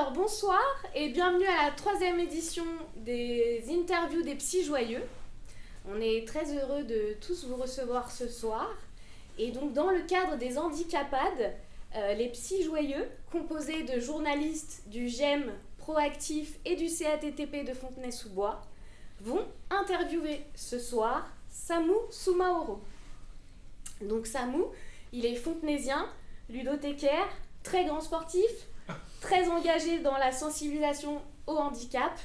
Alors bonsoir et bienvenue à la 3e édition des interviews des Psy Joyeux. On est très heureux de tous vous recevoir ce soir. Et donc dans le cadre des Handicapades, les Psy Joyeux, composés de journalistes du GEM Proactif et du CATTP de Fontenay-sous-Bois, vont interviewer ce soir Samou Soumaoro. Donc Samou, il est fontenaisien, ludothécaire, très grand sportif, très engagé dans la sensibilisation au handicap.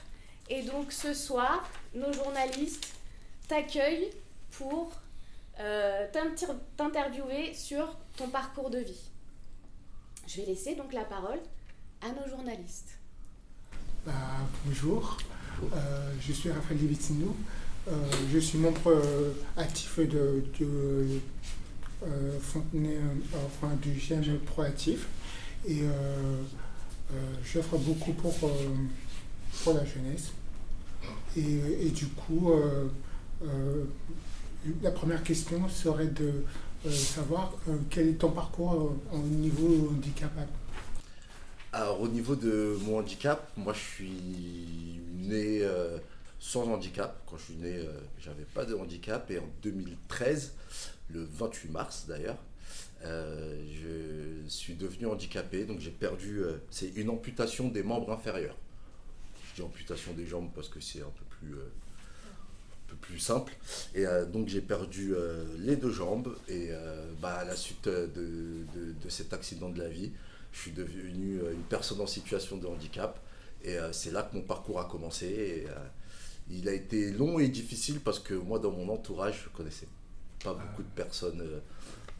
Et donc ce soir, nos journalistes t'accueillent pour t'interviewer sur ton parcours de vie. Je vais laisser donc la parole à nos journalistes. Bonjour, je suis Raphaël Livitinou. Je suis membre actif de Fontenay, du GEM Proactif, et j'offre beaucoup pour la jeunesse. Et du coup, la première question serait de savoir quel est ton parcours au niveau handicap. Alors au niveau de mon handicap, moi je suis né sans handicap. Quand je suis né, j'avais pas de handicap, et en 2013, le 28 mars d'ailleurs, je suis devenu handicapé. Donc j'ai perdu, c'est une amputation des membres inférieurs. Je dis amputation des jambes parce que c'est un peu plus simple. Et donc j'ai perdu les deux jambes, et à la suite de cet accident de la vie, je suis devenu une personne en situation de handicap, et c'est là que mon parcours a commencé. Et, il a été long et difficile parce que moi, dans mon entourage, je ne connaissais pas beaucoup de personnes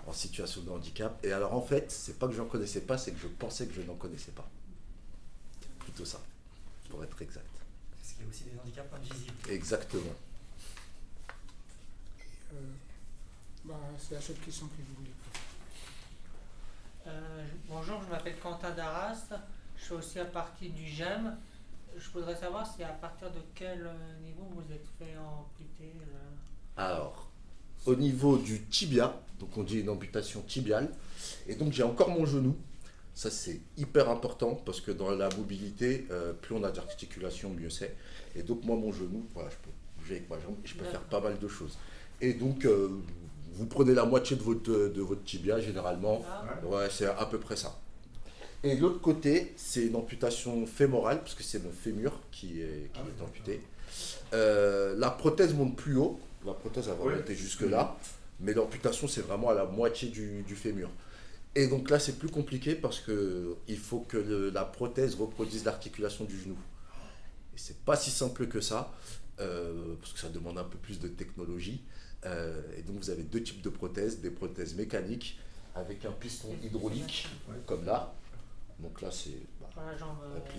en situation de handicap. Et alors en fait, c'est pas que je n'en connaissais pas, c'est que je pensais que je n'en connaissais pas. C'est plutôt ça, pour être exact. Parce qu'il y a aussi des handicaps invisibles. Exactement. C'est la seule question que je voulais poser. Bonjour, je m'appelle Quentin Darras, je suis aussi à partir du GEM. Je voudrais savoir si à partir de quel niveau vous êtes fait amputer. Alors, au niveau du tibia, donc on dit une amputation tibiale, et donc j'ai encore mon genou. Ça c'est hyper important parce que dans la mobilité, plus on a d'articulation, mieux c'est. Et donc moi, mon genou, voilà, je peux bouger avec ma jambe et je peux faire pas mal de choses. Et donc vous prenez la moitié de votre tibia généralement. Ouais, c'est à peu près ça. Et l'autre côté, c'est une amputation fémorale, parce que c'est mon fémur qui est amputé. La prothèse monte plus haut, la prothèse va monter jusque là, mais l'amputation c'est vraiment à la moitié du fémur. Et donc là c'est plus compliqué parce qu'il faut que la prothèse reproduise l'articulation du genou. Et c'est pas si simple que ça, parce que ça demande un peu plus de technologie. Et donc vous avez deux types de prothèses, des prothèses mécaniques avec un piston hydraulique, comme là. Donc là c'est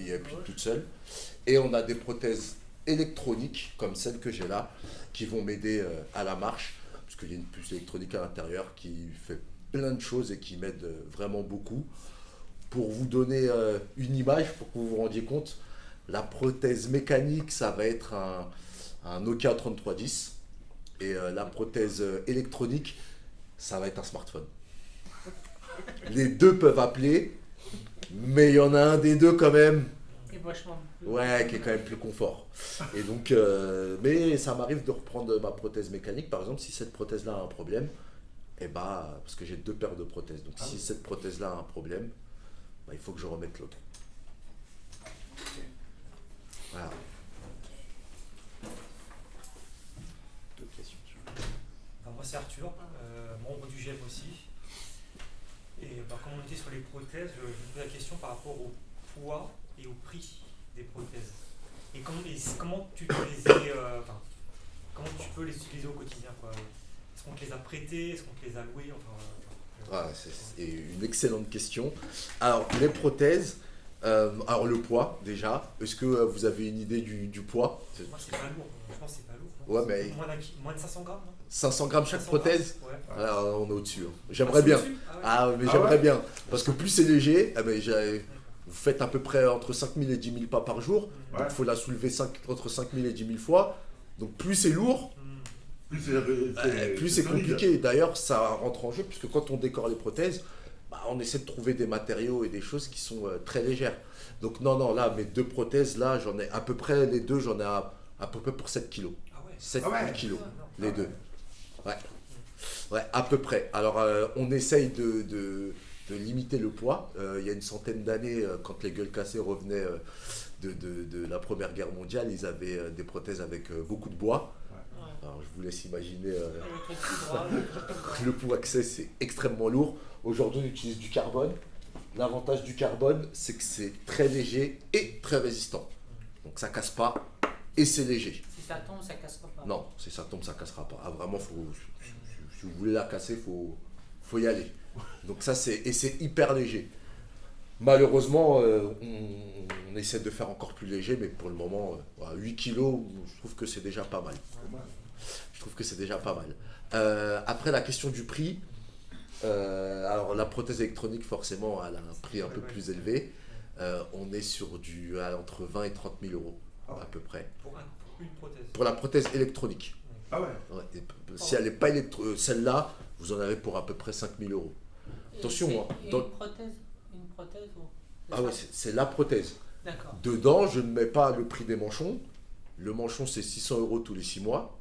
elle plie toute seule. Et on a des prothèses électroniques comme celle que j'ai là, qui vont m'aider à la marche, parce qu'il y a une puce électronique à l'intérieur qui fait plein de choses et qui m'aide vraiment beaucoup. Pour vous donner une image, pour que vous vous rendiez compte, la prothèse mécanique, ça va être un Nokia 3310, et la prothèse électronique, ça va être un smartphone. Les deux peuvent appeler, mais il y en a un des deux quand même, qui est quand même plus confort. Et donc, mais ça m'arrive de reprendre ma prothèse mécanique, par exemple, si cette prothèse-là a un problème, parce que j'ai deux paires de prothèses. Donc si cette prothèse-là a un problème, il faut que je remette l'autre. Voilà. D'autres questions? Moi c'est Arthur, membre du GEM aussi. Et comme on était sur les prothèses, je me pose la question par rapport au poids et au prix des prothèses. Et comment tu peux comment tu peux les utiliser au quotidien, quoi. Est-ce qu'on te les a prêtés? Est-ce qu'on te les a loués? C'est une excellente question. Alors les prothèses, alors le poids déjà, est-ce que vous avez une idée du poids? Moi c'est pas lourd, je pense que c'est pas lourd. Ouais, mais moins de 500 grammes, non? 500 grammes chaque prothèse? Ouais. Alors, on est au-dessus. J'aimerais bien. J'aimerais bien. Parce que plus c'est léger, vous faites à peu près entre 5000 et 10 000 pas par jour. Donc il faut la soulever entre 5000 et 10 000 fois. Donc plus c'est lourd, plus c'est compliqué. D'ailleurs, ça rentre en jeu, puisque quand on décore les prothèses, on essaie de trouver des matériaux et des choses qui sont très légères. Donc non, là, mes 2 prothèses, là, j'en ai à peu près, les 2, j'en ai à peu près pour 7 kilos. Ah ouais. 7 Ah ouais. kilos, Non. les 2. Ouais, à peu près. Alors, on essaye de limiter le poids. Il y a une centaine d'années, quand les gueules cassées revenaient de la Première Guerre mondiale, ils avaient des prothèses avec beaucoup de bois. Ouais. Alors, je vous laisse imaginer Le truc tout droit, le truc tout droit. le poids que c'est extrêmement lourd. Aujourd'hui, on utilise du carbone. L'avantage du carbone, c'est que c'est très léger et très résistant. Donc, ça casse pas et c'est léger. Si ça tombe, ça cassera pas. Non, si ça tombe, ça cassera pas. Ah, vraiment, si vous voulez la casser, faut y aller. Donc ça, c'est hyper léger. Malheureusement, on essaie de faire encore plus léger, mais pour le moment, 8 kilos, je trouve que c'est déjà pas mal. Je trouve que c'est déjà pas mal. Après, la question du prix, alors la prothèse électronique, forcément, elle a un prix un peu plus élevé. On est sur entre 20 et 30 000 euros, à peu près. Pour une prothèse. Pour la prothèse électronique. Ah ouais. Ouais, si elle n'est pas celle-là, vous en avez pour à peu près 5 000 euros. Et Attention, c'est- hein, et dans- une prothèse ou... Ah ouais, c'est la prothèse. D'accord. Dedans, je ne mets pas le prix des manchons. Le manchon, c'est 600 euros tous les 6 mois,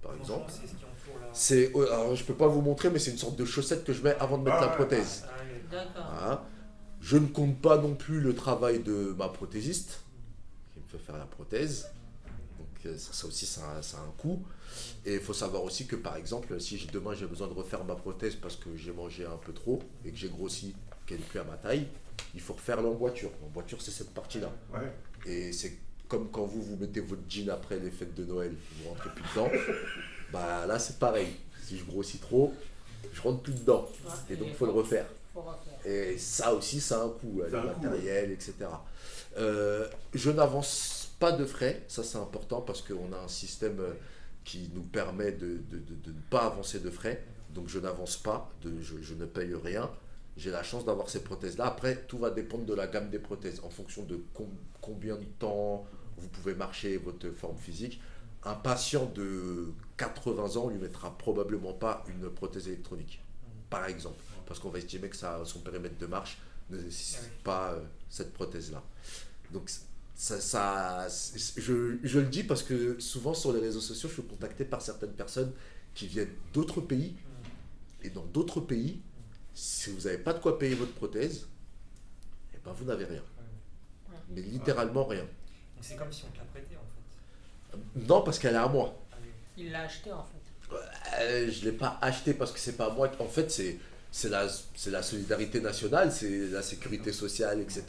par exemple. C'est ce qui entoure la. Alors, je ne peux pas vous montrer, mais c'est une sorte de chaussette que je mets avant de mettre la prothèse. Ah, ouais. D'accord. Voilà. Je ne compte pas non plus le travail de ma prothésiste, qui me fait faire la prothèse. Donc ça aussi, ça a un coût. Et il faut savoir aussi que, par exemple, si demain j'ai besoin de refaire ma prothèse parce que j'ai mangé un peu trop et que j'ai grossi, qu'elle n'est plus à ma taille, il faut refaire l'emboîture. L'emboîture, c'est cette partie-là. Ouais. Et c'est comme quand vous mettez votre jean après les fêtes de Noël, vous rentrez plus dedans. Bah là, c'est pareil. Si je grossis trop, je rentre plus dedans. Ouais, Et donc, il faut le refaire. Faut refaire. Et ça aussi, ça a un coût, Ça le a un coût, matériel, etc. Je n'avance pas de frais, ça c'est important parce qu'on a un système qui nous permet de ne pas avancer de frais. Donc je n'avance pas, je ne paye rien. J'ai la chance d'avoir ces prothèses-là. Après, tout va dépendre de la gamme des prothèses, en fonction de combien de temps vous pouvez marcher, votre forme physique. Un patient de 80 ans, on lui mettra probablement pas une prothèse électronique, par exemple, parce qu'on va estimer que son périmètre de marche ne nécessite pas cette prothèse-là. Donc je le dis parce que souvent sur les réseaux sociaux, je suis contacté par certaines personnes qui viennent d'autres pays, et dans d'autres pays, si vous n'avez pas de quoi payer votre prothèse, eh ben vous n'avez rien. Mais littéralement rien. Donc c'est comme si on te la prêtait en fait. Non, parce qu'elle est à moi. Ah oui. Il l'a acheté en fait. Je ne l'ai pas acheté parce que c'est pas moi. En fait, c'est la solidarité nationale, c'est la sécurité sociale, etc.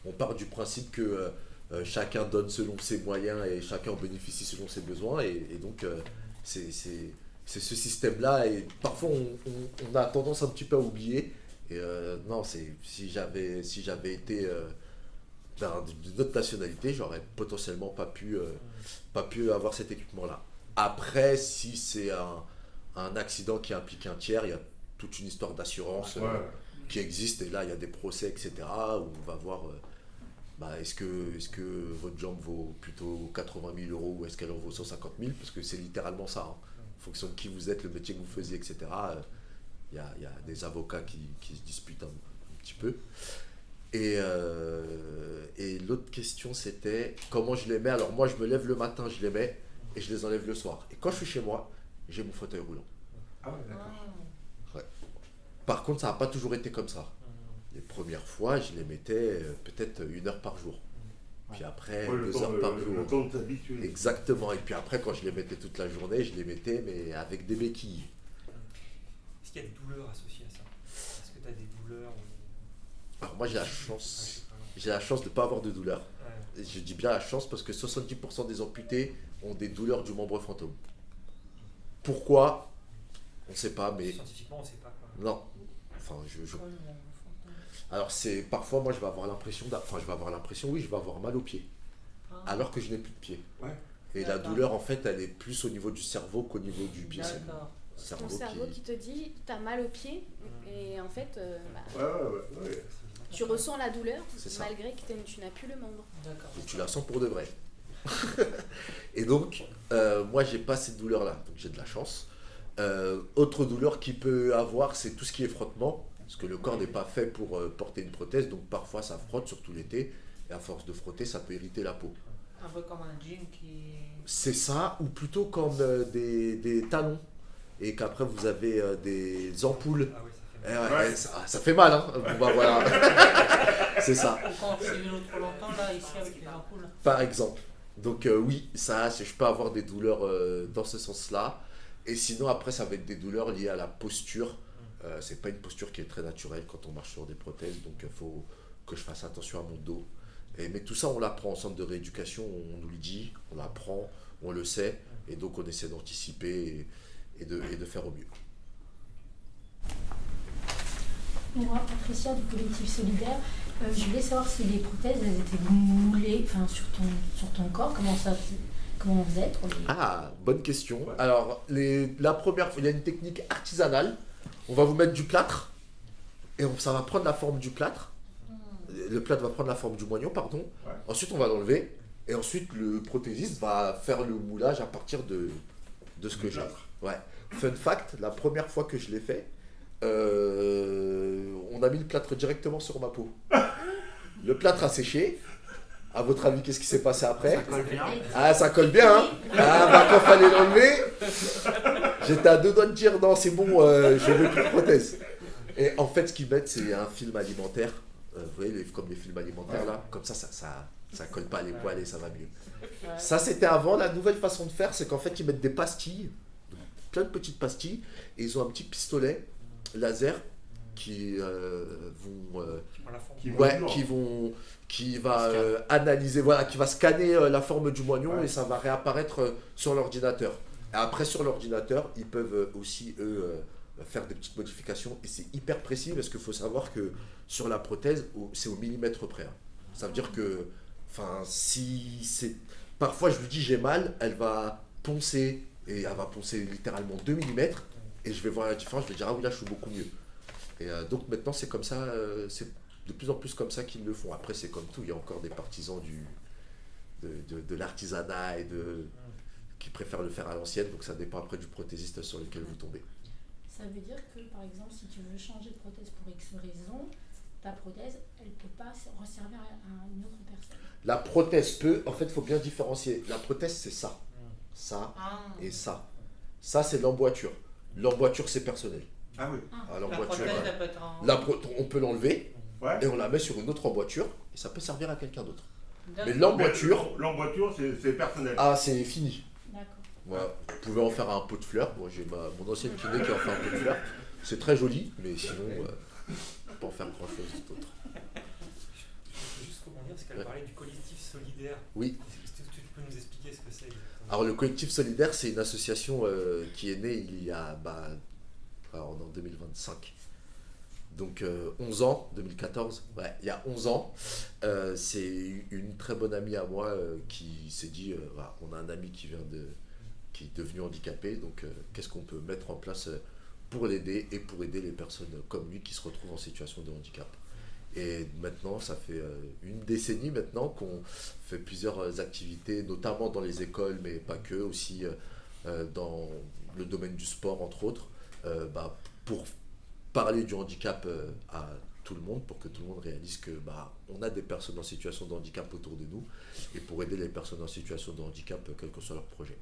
On part du principe que chacun donne selon ses moyens et chacun en bénéficie selon ses besoins. Et donc, c'est ce système-là. Et parfois, on a tendance un petit peu à oublier. Et non, si j'avais été d'une autre nationalité, j'aurais potentiellement pas pu avoir cet équipement-là. Après, si c'est un accident qui implique un tiers, il y a toute une histoire d'assurance qui existe, et là il y a des procès, etc., où on va voir est-ce que votre jambe vaut plutôt 80 000 euros ou est-ce qu'elle en vaut 150 000, parce que c'est littéralement ça, hein. En fonction de qui vous êtes, le métier que vous faisiez, etc., il y a des avocats qui se disputent un petit peu. Et l'autre question, c'était comment je les mets. Alors moi, je me lève le matin, je les mets, et je les enlève le soir. Et quand je suis chez moi, j'ai mon fauteuil roulant. Ah ouais, d'accord. Par contre, ça n'a pas toujours été comme ça. Les premières fois, je les mettais peut-être 1 heure par jour. Puis après, Ouais, 2 heures par jour. Le temps de t'habituer. Exactement. Et puis après, quand je les mettais toute la journée, je les mettais, mais avec des béquilles. Est-ce qu'il y a des douleurs associées à ça? Est-ce que tu as des douleurs Alors moi, j'ai la chance de ne pas avoir de douleur. Ouais. Et je dis bien la chance parce que 70% des amputés ont des douleurs du membre fantôme. Pourquoi? On ne sait pas, mais Scientifiquement, on ne sait pas quoi. non. Enfin, alors c'est parfois moi je vais avoir l'impression, oui, je vais avoir mal aux pieds, alors que je n'ai plus de pieds. Ouais. Et la D'accord. douleur en fait, elle est plus au niveau du cerveau qu'au niveau du pied. C'est D'accord. le Ton cerveau qui te dit t'as mal au pied et en fait Ouais. tu ressens la douleur C'est ça. malgré que tu n'as plus le membre. D'accord. Et tu la sens pour de vrai. Et donc, moi, j'ai pas cette douleur-là, donc j'ai de la chance. Autre douleur qu'il peut avoir, c'est tout ce qui est frottement, Parce que le corps n'est pas fait pour porter une prothèse, donc parfois ça frotte, surtout l'été, et à force de frotter, ça peut irriter la peau. Un peu comme un jean qui... C'est ça, ou plutôt comme des talons, et qu'après vous avez des ampoules. Ah oui, ça fait mal. Ouais, ça fait mal, hein. Bon, bah, voilà. C'est ça, Ou quand on fait du vélo trop longtemps, là, ici, avec les ampoules. par exemple. Donc oui, ça, je peux avoir des douleurs dans ce sens-là. Et sinon, après, ça va être des douleurs liées à la posture. C'est pas une posture qui est très naturelle quand on marche sur des prothèses, donc il faut que je fasse attention à mon dos. Mais tout ça, on l'apprend en centre de rééducation, on nous le dit, on l'apprend, on le sait, et donc on essaie d'anticiper et de faire au mieux. Moi, Patricia du collectif Solidaire, je voulais savoir si les prothèses elles étaient moulées sur ton corps, comment on faisait pour les... Ah, bonne question. Alors, la première fois, il y a une technique artisanale. On va vous mettre du plâtre, et ça va prendre la forme du plâtre. Le plâtre va prendre la forme du moignon, pardon. Ouais. Ensuite, on va l'enlever, et ensuite, le prothésiste va faire le moulage à partir de ce que j'ai. Ouais. Fun fact, la première fois que je l'ai fait, on a mis le plâtre directement sur ma peau. Le plâtre a séché. À votre avis, qu'est-ce qui s'est passé après? Ça colle bien. Ah, ça colle bien, hein. Ah, bah quand fallait l'enlever, j'étais à 2 doigts de dire non, c'est bon, je veux plus de prothèse. Et en fait, ce qu'ils mettent, c'est un film alimentaire. Vous voyez, comme les films alimentaires là, comme ça colle pas les poils et ça va mieux. Ça, c'était avant. La nouvelle façon de faire, c'est qu'en fait, ils mettent des pastilles, plein de petites pastilles, et ils ont un petit pistolet laser qui vont Pour la forme. qui va analyser, voilà, qui va scanner la forme du moignon et ça va réapparaître sur l'ordinateur. Et après, sur l'ordinateur, ils peuvent aussi, faire des petites modifications et c'est hyper précis parce qu'il faut savoir que sur la prothèse, c'est au millimètre près. Hein. Ça veut dire que, si c'est... Parfois, je lui dis j'ai mal, elle va poncer et elle va poncer littéralement 2 mm et je vais voir la différence, je vais dire ah oui, là, je suis beaucoup mieux. Et donc maintenant, c'est comme ça, c'est de plus en plus comme ça qu'ils le font. Après, c'est comme tout, il y a encore des partisans de l'artisanat et qui préfèrent le faire à l'ancienne, donc ça dépend après du prothésiste sur lequel vous tombez. Ça veut dire que, par exemple, si tu veux changer de prothèse pour X raison, ta prothèse, elle ne peut pas resservir à une autre personne. La prothèse peut, en fait, il faut bien différencier. La prothèse, c'est ça, et ça. Ça, c'est l'emboîture. L'emboîture, c'est personnel. Ah oui. Ah, La l'emboîture, prothèse, ouais. elle peut être en... On peut l'enlever Ouais. et on la met sur une autre emboîture et ça peut servir à quelqu'un d'autre. Mais D'accord. l'emboîture, L'emboîture, c'est personnel. ah, c'est fini. D'accord. Voilà. Vous pouvez en faire un pot de fleurs. Moi, j'ai mon ancienne kiné qui en fait un pot de fleurs. C'est très joli, mais sinon, on peut pas en faire grand-chose d'autre. Je peux juste rebondir parce qu'elle Ouais. parlait du collectif solidaire. Oui. Est-ce que tu peux nous expliquer ce que c'est exactement? Alors, le collectif solidaire, c'est une association qui est née il y a, alors, en 2025. Donc 11 ans, 2014, ouais, il y a 11 ans, c'est une très bonne amie à moi qui s'est dit, voilà, on a un ami qui est devenu handicapé, donc qu'est-ce qu'on peut mettre en place pour l'aider et pour aider les personnes comme lui qui se retrouvent en situation de handicap. Et maintenant, ça fait une décennie maintenant qu'on fait plusieurs activités, notamment dans les écoles, mais pas que, aussi dans le domaine du sport, entre autres, pour parler du handicap à tout le monde, pour que tout le monde réalise que on a des personnes en situation de handicap autour de nous, et pour aider les personnes en situation de handicap, quel que soit leur projet.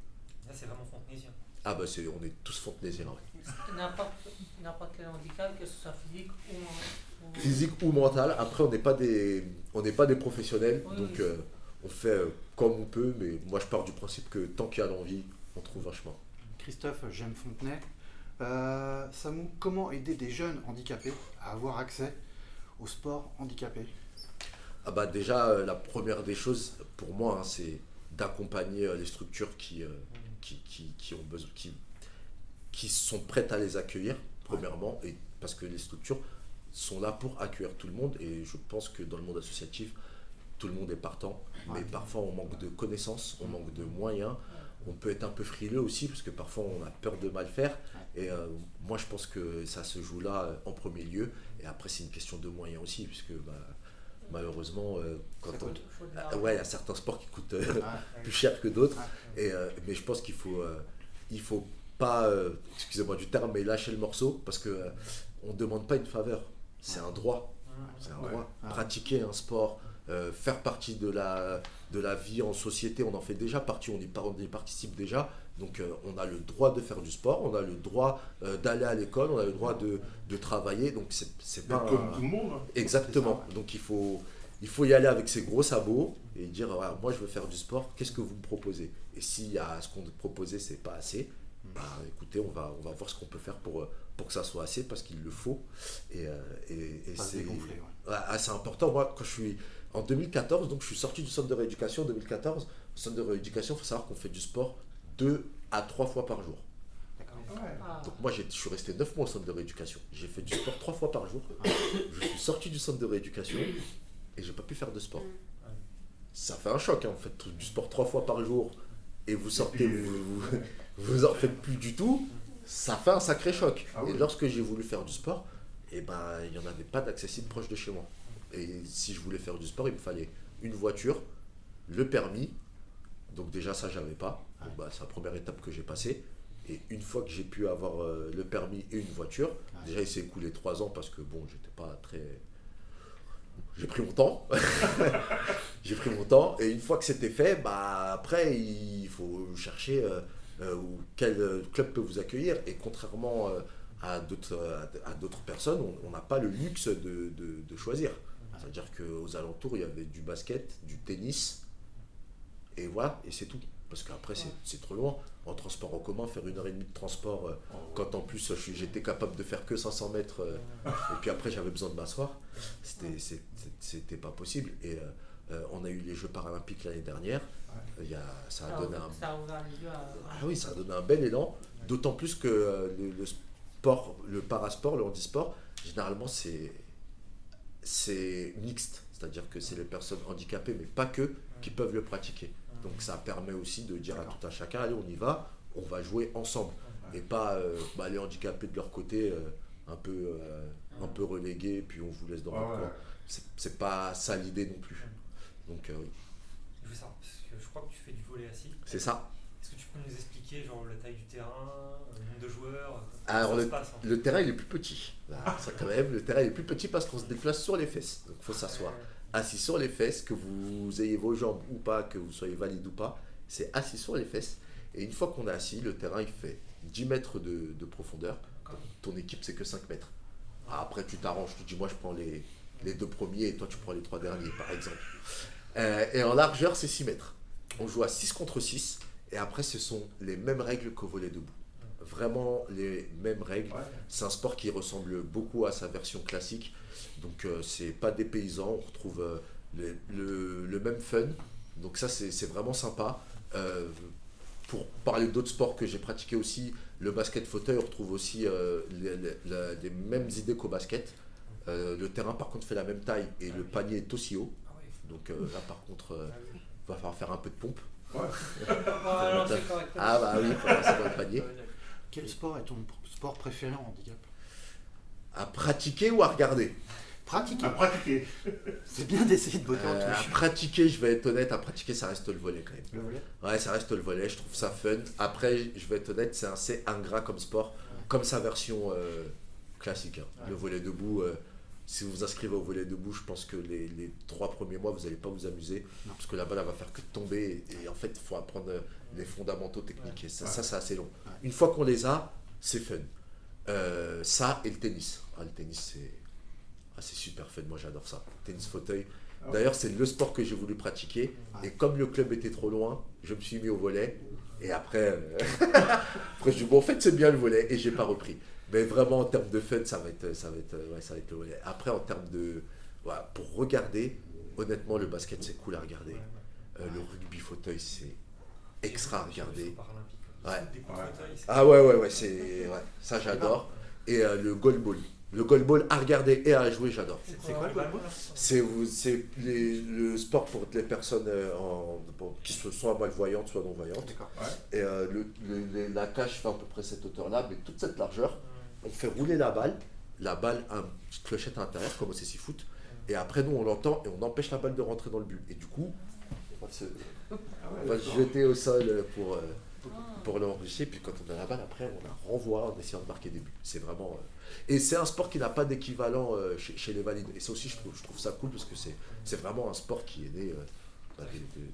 Là, c'est vraiment fontenésien. Ah on est tous fontenaisiens. Ouais. N'importe quel handicap, que ce soit physique ou... Physique ou mental. Après, on n'est pas des professionnels, Oui, donc oui. on fait comme on peut, mais moi je pars du principe que tant qu'il y a l'envie, on trouve un chemin. Christophe, j'aime Fontenay. Samou, comment aider des jeunes handicapés à avoir accès au sport handicapé? Déjà, la première des choses pour moi, c'est d'accompagner les structures qui ont besoin, qui sont prêtes à les accueillir, premièrement, et parce que les structures sont là pour accueillir tout le monde, et je pense que dans le monde associatif, tout le monde est partant, mais parfois on manque de connaissances, on manque de moyens, on peut être un peu frileux aussi, parce que parfois on a peur de mal faire, et moi je pense que ça se joue là en premier lieu, et après c'est une question de moyens aussi, puisque malheureusement, quand Ça coûte- faut de il l'argent. y a certains sports qui coûtent plus cher que d'autres, mais je pense qu'il faut pas, excusez-moi du terme, mais lâcher le morceau, parce que on ne demande pas une faveur. c'est un droit. C'est un Ouais. droit. Ah. Pratiquer un sport, faire partie de la vie en société, on en fait déjà partie, on y participe déjà. Donc on a le droit de faire du sport, on a le droit d'aller à l'école, on a le droit de travailler. Donc c'est pas Comme tout le monde. Hein. Exactement. C'est ça, ouais. Donc il faut y aller avec ses gros sabots et dire voilà, moi je veux faire du sport, qu'est-ce que vous me proposez? Et s'il y a ce qu'on te proposait, c'est pas assez, bah écoutez, on va voir ce qu'on peut faire pour que ça soit assez parce qu'il le faut. Et Pas se c'est dégonfler, ouais. c'est important. Moi, quand je suis en 2014, donc je suis sorti du centre de rééducation en 2014. Au centre de rééducation, il faut savoir qu'on fait du sport 2 à 3 fois par jour. Ouais. Ah. Donc moi, je suis resté 9 mois au centre de rééducation. J'ai fait du sport 3 fois par jour. Je suis sorti du centre de rééducation et j'ai pas pu faire de sport. Ça fait un choc, hein, en fait, du sport 3 fois par jour et vous sortez, puis, vous en faites plus du tout. Ça fait un sacré choc. Ah Et oui. lorsque j'ai voulu faire du sport, eh ben, il n'y en avait pas d'accessible proche de chez moi. Et si je voulais faire du sport, il me fallait une voiture, le permis. Donc déjà ça, j'avais pas. Donc, bah, c'est la première étape que j'ai passée. Et une fois que j'ai pu avoir le permis et une voiture, déjà il s'est écoulé 3 ans parce que bon, j'étais pas très... J'ai pris mon temps. J'ai pris mon temps. Et une fois que c'était fait, bah, après, il faut chercher quel club peut vous accueillir. Et contrairement à d'autres personnes, on n'a pas le luxe de choisir. C'est-à-dire qu'aux alentours, il y avait du basket, du tennis, et voilà, et c'est tout. Parce qu'après, c'est trop loin. En transport en commun, faire 1h30 de transport, quand en plus j'étais capable de faire que 500 mètres, et puis après j'avais besoin de m'asseoir, c'était pas possible. Et on a eu les Jeux paralympiques l'année dernière. Ça a donné un... Ça a ouvert les yeux à... Ah oui, ça a donné un bel élan, d'autant plus que le sport, le parasport, le handisport, généralement c'est mixte, c'est-à-dire que c'est les personnes handicapées, mais pas que, qui peuvent le pratiquer. Donc ça permet aussi de dire à tout un chacun, allez on y va, on va jouer ensemble, et pas les handicapés de leur côté, un peu relégués, puis on vous laisse dans votre coin. C'est pas ça l'idée non plus. Donc oui. Je veux savoir, parce que je crois que tu fais du volley assis. C'est ça. Est-ce que tu peux nous expliquer genre la taille du terrain, le nombre de joueurs, Alors, comment ça se passe en fait le terrain il est plus petit. Ça, quand même, le terrain il est plus petit parce qu'on se déplace sur les fesses. Donc il faut s'asseoir. Assis sur les fesses, que vous ayez vos jambes ou pas, que vous soyez valide ou pas, c'est assis sur les fesses. Et une fois qu'on est assis, le terrain il fait 10 mètres de profondeur. Ton équipe c'est que 5 mètres. Après tu t'arranges, tu dis moi je prends les 2 premiers et toi tu prends les 3 derniers par exemple. Et en largeur c'est 6 mètres. On joue à 6 contre 6 et après ce sont les mêmes règles qu'au volley debout. Vraiment les mêmes règles. C'est un sport qui ressemble beaucoup à sa version classique. Donc c'est pas dépaysant, on retrouve le même fun. Donc ça c'est vraiment sympa. Pour parler d'autres sports que j'ai pratiqués aussi, le basket fauteuil, on retrouve aussi les mêmes idées qu'au basket. Le terrain par contre fait la même taille et le panier est aussi haut. Donc là par contre, va falloir faire un peu de pompe. Voilà, c'est correct. Ah bah oui, pour passer dans le panier. Quel sport est ton sport préféré en handicap? À pratiquer ou à regarder? Pratiquer. À pratiquer. C'est bien d'essayer de botter en À touche. pratiquer, je vais être honnête, à pratiquer ça reste le volley quand même. Le volley. Ouais, ça reste le volley, je trouve ça fun. Après, je vais être honnête, c'est assez ingrat comme sport, comme sa version classique. Hein. Le volley debout, si vous vous inscrivez au volley debout, je pense que les 3 premiers mois, vous n'allez pas vous amuser, Non. parce que la balle, elle va faire que tomber, et en fait, il faut apprendre les fondamentaux techniques, et ça, c'est assez long. Ouais. Une fois qu'on les a, c'est fun. Ça et le tennis. Le tennis, c'est super fun, moi j'adore ça. Tennis fauteuil. D'ailleurs, c'est le sport que j'ai voulu pratiquer. Et comme le club était trop loin, je me suis mis au volley. Et après, après je dis, bon, en fait, c'est bien le volley. Et j'ai pas repris. Mais vraiment, en termes de fun, ça va être le volley. Après, en termes de... Voilà, pour regarder, honnêtement, le basket, c'est cool à regarder. Le rugby fauteuil, c'est extra à regarder. Ouais. Ah ouais, ça j'adore. Et le goalball. Le goalball à regarder et à jouer, j'adore. C'est quoi le goalball? C'est le sport pour les personnes qui soit malvoyantes, soit non-voyantes. D'accord. Et la cage fait à peu près cette hauteur-là, mais toute cette largeur. On fait rouler la balle a une petite clochette à l'intérieur, comme au CC Foot. Et après, nous, on l'entend et on empêche la balle de rentrer dans le but. Et du coup, on va se jeter au sol pour pour l'enregistrer. Puis quand on a la balle, après, on la renvoie en essayant de marquer des buts. C'est vraiment. Et c'est un sport qui n'a pas d'équivalent chez les valides. Et ça aussi, je trouve ça cool parce que c'est vraiment un sport qui est né.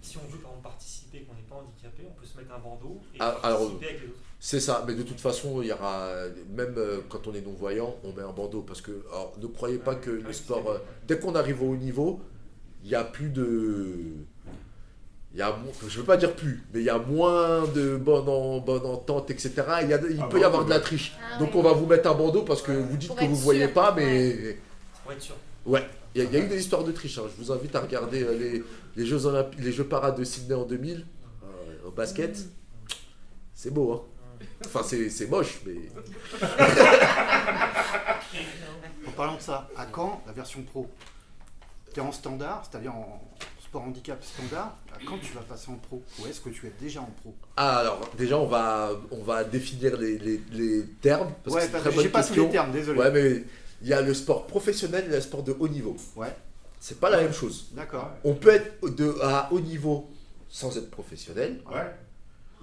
Si on veut par exemple participer, qu'on n'est pas handicapé, on peut se mettre un bandeau et Alors, participer avec les autres. c'est ça, mais de toute façon, il y aura, même quand on est non-voyant, on met un bandeau. Parce que, alors, ne croyez pas que le sport, dès qu'on arrive au haut niveau, il n'y a plus de. Je ne veux pas dire plus, mais il y a moins de bonne entente, etc. Il peut y avoir de la triche. Ah Donc ouais. on va vous mettre un bandeau parce que vous dites Pour que être vous ne voyez sûr. pas, mais. Pour être sûr. Ouais, il y a eu des histoires de triche. Hein. Je vous invite à regarder les Jeux Olympiques, les Jeux Paras de Sydney en 2000, au basket. C'est beau, hein. Enfin, c'est moche, mais. En parlant de ça, à quand la version pro? Tu es en standard, c'est-à-dire en sport handicap standard, à quand tu vas passer en pro? Ou est-ce que tu es déjà en pro? Ah, alors, déjà, on va définir les termes. Parce que c'est une très bonne j'ai pas tous question. les termes, désolé. Ouais, mais il y a le sport professionnel et le sport de haut niveau. Ouais, C'est pas la même chose. d'accord. On peut être à haut niveau sans être professionnel, Ouais.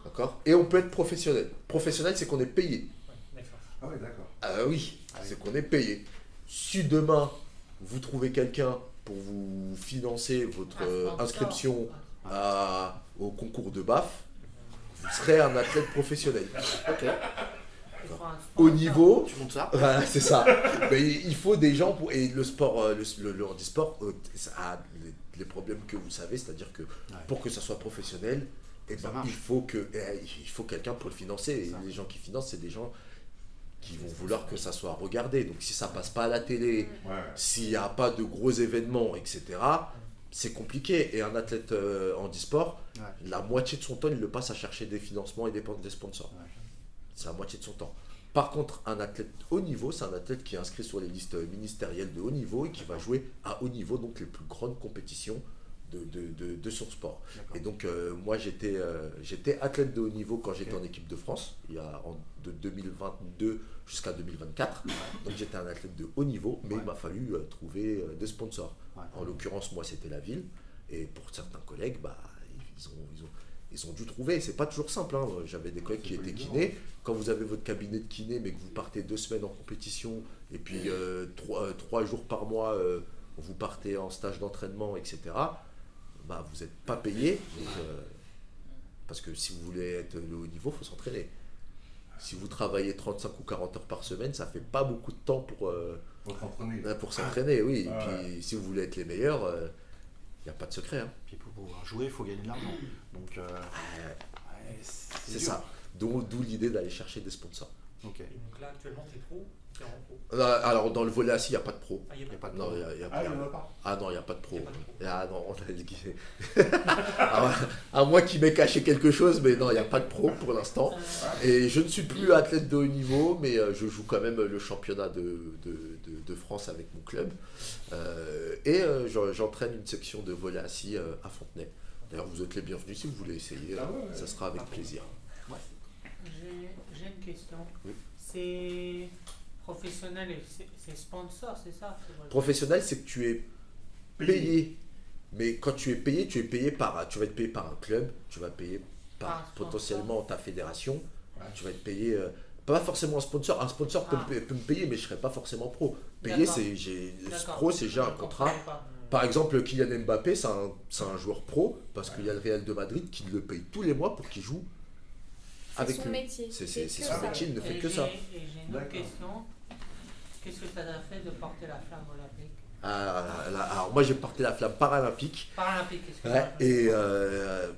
d'accord? Et on peut être professionnel. Professionnel, c'est qu'on est payé. Ouais, d'accord. Ah ouais, d'accord. Ah oui, c'est qu'on est payé. Si demain, vous trouvez quelqu'un pour vous financer votre inscription au concours de BAF, vous serez un athlète professionnel. Ok, Au niveau, tu montes ça? voilà, c'est ça. Mais il faut des gens pour. Et le sport, le handisport, ça a les problèmes que vous savez, c'est-à-dire que pour que ça soit professionnel, Ça marche. il faut quelqu'un pour le financer. Et Ça. les gens qui financent, c'est des gens qui vont vouloir que ça soit regardé. Donc si ça passe pas à la télé, Ouais. s'il n'y a pas de gros événements, etc., c'est compliqué. Et un athlète handisport, Ouais. la moitié de son temps, il le passe à chercher des financements et des sponsors. Ouais. C'est la moitié de son temps. Par contre, un athlète haut niveau, c'est un athlète qui est inscrit sur les listes ministérielles de haut niveau et qui va jouer à haut niveau, donc les plus grandes compétitions de son sport. D'accord. Et donc, moi, j'étais athlète de haut niveau quand j'étais en équipe de France, de 2022 jusqu'à 2024. Donc, j'étais un athlète de haut niveau, mais il m'a fallu trouver des sponsors. Ouais. En l'occurrence, moi, c'était la ville. Et pour certains collègues, ils ont dû trouver. C'est pas toujours simple. Hein. J'avais des collègues qui étaient kinés. Quand vous avez votre cabinet de kiné, mais que vous partez 2 semaines en compétition, et puis 3 jours par mois, vous partez en stage d'entraînement, etc., bah, vous n'êtes pas payé. Donc, parce que si vous voulez être le haut niveau, il faut s'entraîner. Si vous travaillez 35 ou 40 heures par semaine, ça fait pas beaucoup de temps pour s'entraîner. Oui. Ah Et puis, si vous voulez être les meilleurs, il n'y a pas de secret. Hein. Puis pour pouvoir jouer, il faut gagner de l'argent. Donc, C'est dur. ça. D'où l'idée d'aller chercher des sponsors. Ok. Et donc là, actuellement, t'es pro, t'es en pro. Alors, dans le volet assis, il n'y a pas de pro. Ah, il Il n'y a pas de Non, pro. il y a Ah, il n'y en a pas. Ah non, il n'y a pas de pro. Y a pas de pro. Ah non, on a dit à moins qu'il m'ait caché quelque chose, mais non, il n'y a pas de pro pour l'instant. Et je ne suis plus athlète de haut niveau, mais je joue quand même le championnat de France avec mon club. J'entraîne une section de volley assis à Fontenay. D'ailleurs, vous êtes les bienvenus si vous voulez essayer. Ah ouais, Ça sera avec plaisir. J'ai une question. Oui. C'est professionnel et c'est sponsor, c'est ça? Professionnel, c'est que tu es payé. Mais quand tu es payé tu vas être payé par un club, tu vas payer par Par un sponsor. potentiellement ta fédération, Ouais. tu vas être payé, pas forcément un sponsor. Un sponsor peut, Ah. peut me payer, mais je ne serai pas forcément pro. Payé, D'accord. c'est pro, c'est j'ai un Je contrat. comprenais pas. Par exemple, Kylian Mbappé, c'est un joueur pro, parce qu'il y a le Real de Madrid qui le paye tous les mois pour qu'il joue C'est avec son lui. métier. C'est que son ça. métier, il ne fait Et que ça. j'ai une autre D'accord. question. Qu'est-ce que ça t'a fait de porter la flamme olympique? Alors moi j'ai porté la flamme paralympique. Paralympique, excuse-moi. Ouais, et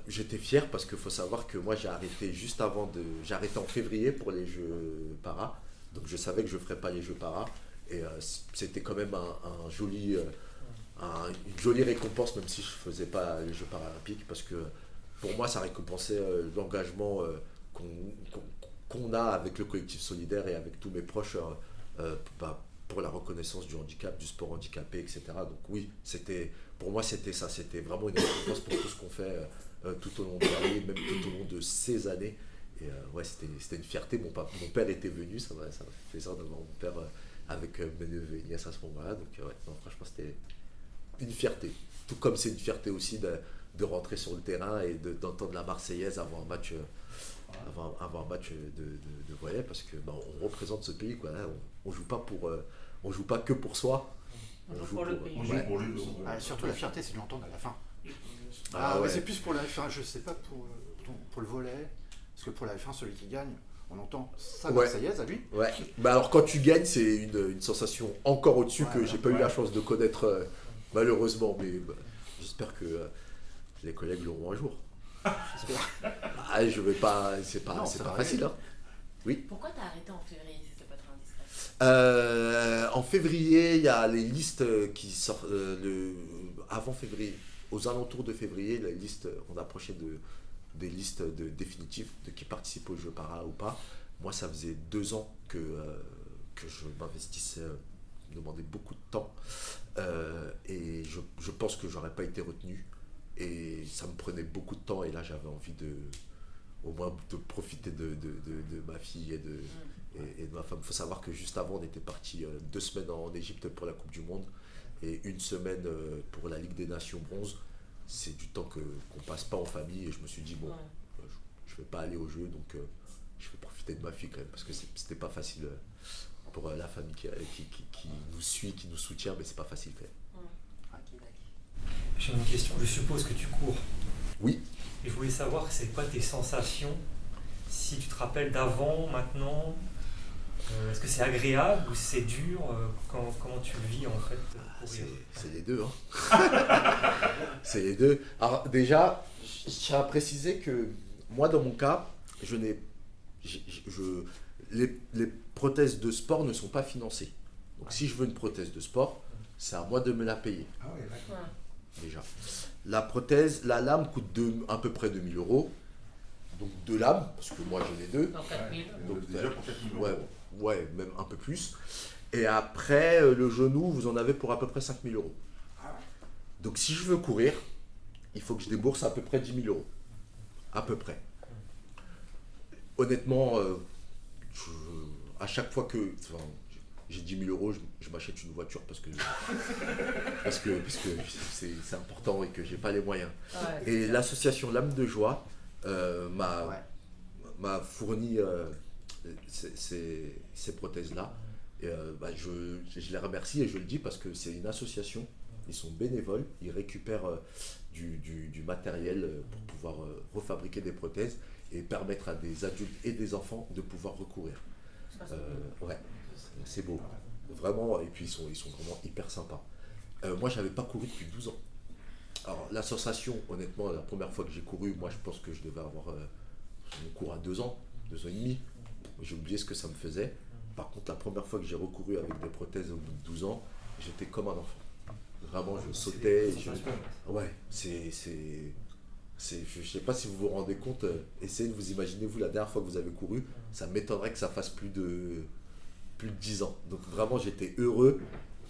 j'étais fier parce qu'il faut savoir que moi j'ai arrêté j'ai arrêté en février pour les Jeux Paras, donc je savais que je ne ferais pas les Jeux Paras, et c'était quand même une jolie récompense, même si je ne faisais pas les Jeux Paralympiques, parce que pour moi ça récompensait l'engagement qu'on a avec le collectif solidaire et avec tous mes proches pour la reconnaissance du handicap, du sport handicapé, etc. Donc oui, pour moi c'était ça, c'était vraiment une récompense pour tout ce qu'on fait tout au long de l'année, même tout au long de ces années. Et ouais, c'était une fierté. Mon père était venu, ça m'a fait plaisir d'avoir mon père avec mes neveux et nièces à ce moment-là. Donc ouais, non, franchement c'était une fierté. Tout comme c'est une fierté aussi de rentrer sur le terrain et d'entendre la Marseillaise avant un match avant un match de volley parce que on représente ce pays quoi. Hein, on joue pas que pour soi. On joue pour le pays. On joue pour lui. Surtout la fierté, c'est de l'entendre à la fin. Ah, ouais. Mais c'est plus pour la F1, je sais pas pour le volley, parce que pour la F1, celui qui gagne, on entend sa Marseillaise à lui. Ouais. Bah alors quand tu gagnes, c'est une sensation encore au-dessus que j'ai pas eu la chance de connaître malheureusement, mais j'espère que les collègues l'auront un jour. Je vais pas, c'est pas facile. Hein. Pourquoi t'as arrêté en février si c'était pas trop indiscret? En février, il y a les listes qui sortent avant février. Aux alentours de février, la liste, on approchait des listes définitives de qui participe aux Jeux Para ou pas. Moi, ça faisait 2 ans que je m'investissais, me demandait beaucoup de temps. Et je pense que j'aurais pas été retenu. Et ça me prenait beaucoup de temps. Et là, j'avais envie au moins de profiter de ma fille et de ma femme. Il faut savoir que juste avant, on était partis 2 semaines en Égypte pour la Coupe du Monde. Et 1 semaine pour la Ligue des Nations bronze, c'est du temps qu'on passe pas en famille et je me suis dit je vais pas aller au jeu donc je vais profiter de ma fille quand même parce que c'était pas facile pour la famille qui nous suit, qui nous soutient, mais c'est pas facile quand même. J'ai une question, je suppose que tu cours. Oui. Et je voulais savoir c'est quoi tes sensations, si tu te rappelles d'avant, maintenant. Est-ce que c'est agréable ou c'est dur? Comment tu le vis en fait courir? C'est les deux. Hein. C'est les deux. Alors déjà, je tiens à préciser que moi dans mon cas, les prothèses de sport ne sont pas financées. Donc si je veux une prothèse de sport, c'est à moi de me la payer. Ah ouais, d'accord. Déjà. La prothèse, la lame coûte à peu près 2 000 €. Donc 2 lames, parce que moi j'en ai 2. Donc 4 000. Donc, Déjà pour 4 000 €. Ouais, même un peu plus. Et après, le genou, vous en avez pour à peu près 5 000 €. Donc si je veux courir, il faut que je débourse à peu près 10 000 €. À peu près. Honnêtement, à chaque fois que j'ai 10 000 €, je m'achète une voiture parce que c'est important et que j'ai pas les moyens. Ouais, Et l'association L'Âme de Joie m'a fourni ces prothèses-là. Et, je les remercie et je le dis parce que c'est une association, ils sont bénévoles, ils récupèrent du matériel pour pouvoir refabriquer des prothèses et permettre à des adultes et des enfants de pouvoir recourir. C'est beau. Vraiment, et puis ils sont vraiment hyper sympas. Moi, j'avais pas couru depuis 12 ans. Alors, la sensation, honnêtement, la première fois que j'ai couru, moi, je pense que je devais avoir mon cours à 2 ans, 2 ans et demi. J'ai oublié ce que ça me faisait. Par contre, la première fois que j'ai recouru avec des prothèses au bout de 12 ans, j'étais comme un enfant. Vraiment, je sautais. Je sais pas si vous vous rendez compte, essayez de vous imaginer, vous, la dernière fois que vous avez couru, ça m'étonnerait que ça fasse plus de 10 ans. Donc vraiment, j'étais heureux,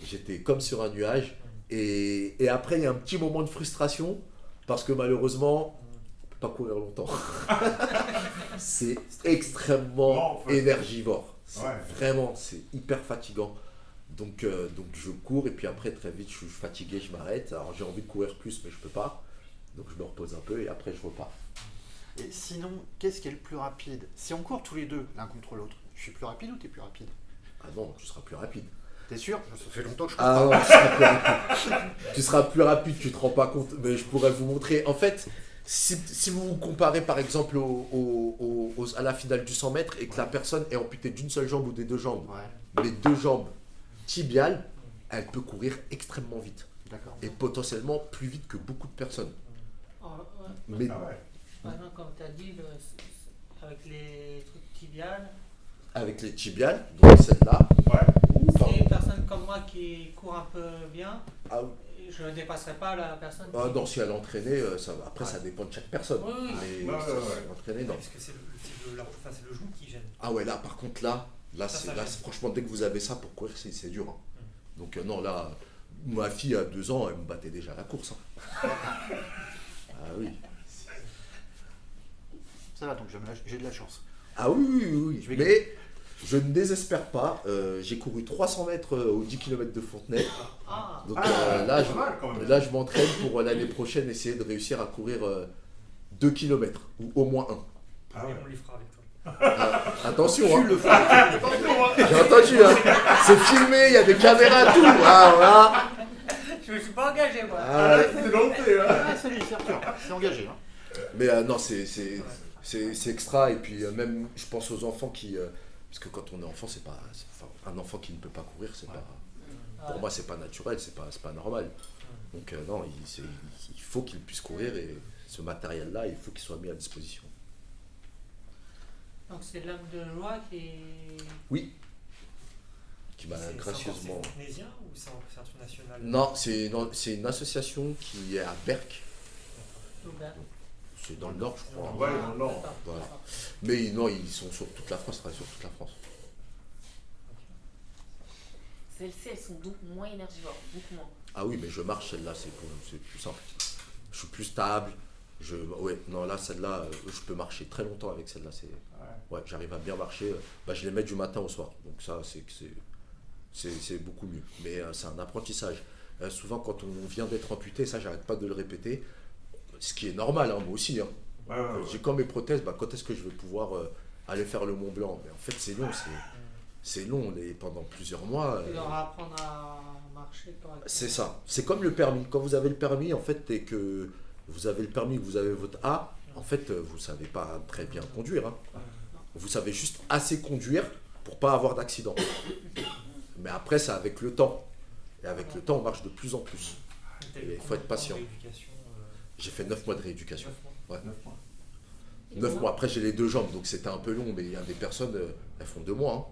j'étais comme sur un nuage. Et après, il y a un petit moment de frustration, parce que malheureusement, on peut pas courir longtemps. C'est extrêmement énergivore. Vraiment, c'est hyper fatigant. Donc je cours, et puis après, très vite, je suis fatigué, je m'arrête. Alors j'ai envie de courir plus, mais je peux pas. Donc je me repose un peu, et après, je repars. Et sinon, qu'est-ce qui est le plus rapide? Si on court tous les deux, l'un contre l'autre, je suis plus rapide ou t'es plus rapide? Ah non, tu seras plus rapide. T'es sûr? Ça fait longtemps que je cours Ah pas. non, tu seras plus rapide. Tu seras plus rapide, tu te rends pas compte, mais je pourrais vous montrer. En fait, si vous vous comparez par exemple à la finale du 100 mètres et que la personne est amputée d'une seule jambe ou des 2 jambes, les 2 jambes tibiales, elle peut courir extrêmement vite. D'accord. Et potentiellement plus vite que beaucoup de personnes. Mais Par exemple, comme tu as dit, avec les trucs tibiales, avec les tibiales, donc celle-là, c'est une personne comme moi qui court un peu bien, je ne dépasserai pas la personne. non, si elle est entraînée, après ça dépend de chaque personne. Oui. Mais si elle est entraînée, non. Parce que c'est le genou qui gêne. Ah ouais, là par contre, là franchement, dès que vous avez ça pour courir, c'est dur. Hein. Donc non, là, ma fille à 2 ans, elle me battait déjà à la course. Hein. Ah oui. Ça va, donc j'ai de la chance. Ah oui. Mais je ne désespère pas. J'ai couru 300 mètres aux 10 km de Fontenay. Donc là, je m'entraîne pour l'année prochaine essayer de réussir à courir 2 km ou au moins 1. Ah Et ouais. on les fera avec toi. Attention, hein. Tu le feras. J'ai entendu, hein. C'est filmé, il y a des caméras, tout. Ah, voilà. Je me suis pas engagé, moi. Ah, ouais. C'est lancé, hein. Ah, salut, c'est Arthur. C'est engagé. Hein. Mais non, c'est extra. Et puis même, je pense aux enfants qui... parce que quand on est enfant, enfin, un enfant qui ne peut pas courir, c'est pas... Pour moi, c'est pas naturel, c'est pas normal. Donc non, il faut qu'il puisse courir et ce matériel-là, il faut qu'il soit mis à disposition. Donc c'est l'âme de loi qui. Oui. Qui m'a C'est gracieusement... encore tunisien ou c'est un truc national? Non, c'est une association qui est à Berck. C'est dans le nord, je crois. Ouais, dans le nord. Voilà. Mais non, ils sont sur toute la France, ils travaillent sur toute la France. Celles-ci, elles sont donc moins énergivores, beaucoup moins. Ah oui, mais je marche, celle-là, c'est plus simple. Je suis plus stable. Ouais, non, là, celle-là, je peux marcher très longtemps avec celle-là. Ouais, j'arrive à bien marcher. Je les mets du matin au soir. Donc ça, c'est beaucoup mieux. Mais c'est un apprentissage. Souvent, quand on vient d'être amputé, ça, j'arrête pas de le répéter. Ce qui est normal, hein, moi aussi. Hein. Ouais, ouais, ouais. J'ai comme mes prothèses, quand est-ce que je vais pouvoir aller faire le Mont Blanc? Mais en fait, c'est long. C'est long, pendant plusieurs mois. Tu leur apprendre à marcher correctement. C'est ça. C'est comme le permis. Quand vous avez le permis, en fait, et que vous avez le permis, que vous avez votre A, en fait, vous ne savez pas très bien conduire. Hein. Vous savez juste assez conduire pour pas avoir d'accident. Mais après, c'est avec le temps. Et avec le temps, on marche de plus en plus. Il faut être patient. J'ai fait 9 mois de rééducation. 9 mois. Ouais. 9 mois. 9 mois. Après, j'ai les 2 jambes, donc c'était un peu long, mais il y a des personnes, elles font 2 mois. Hein.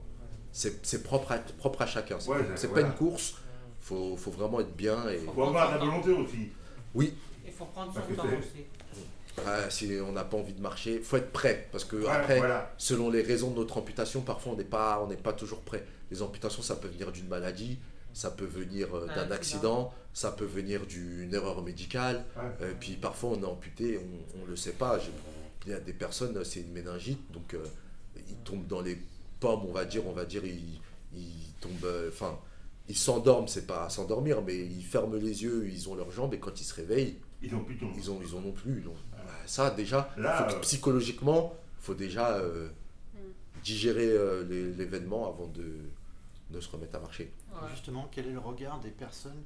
C'est propre à chacun. C'est voilà. pas une course. Faut vraiment être bien. Et... Faut avoir la volonté aussi. Oui. Il faut prendre Parce son que temps c'est- aussi. Si on n'a pas envie de marcher, faut être prêt. Parce que Ouais, après, voilà. selon les raisons de notre amputation, parfois on n'est pas toujours prêt. Les amputations, ça peut venir d'une maladie, ça peut venir d'un accident, ça peut venir d'une erreur médicale. Ouais. Puis parfois on est amputé, on le sait pas. Il y a des personnes, c'est une méningite, donc ils tombent dans les pommes, on va dire, ils tombent, enfin, ils s'endorment, c'est pas à s'endormir, mais ils ferment les yeux, ils ont leurs jambes et quand ils se réveillent, Ils ont plus tout. ils en ont plus. Donc, ça déjà, Là, psychologiquement, faut déjà digérer l'événement avant de se remettre à marcher. Ouais. Justement, quel est le regard des personnes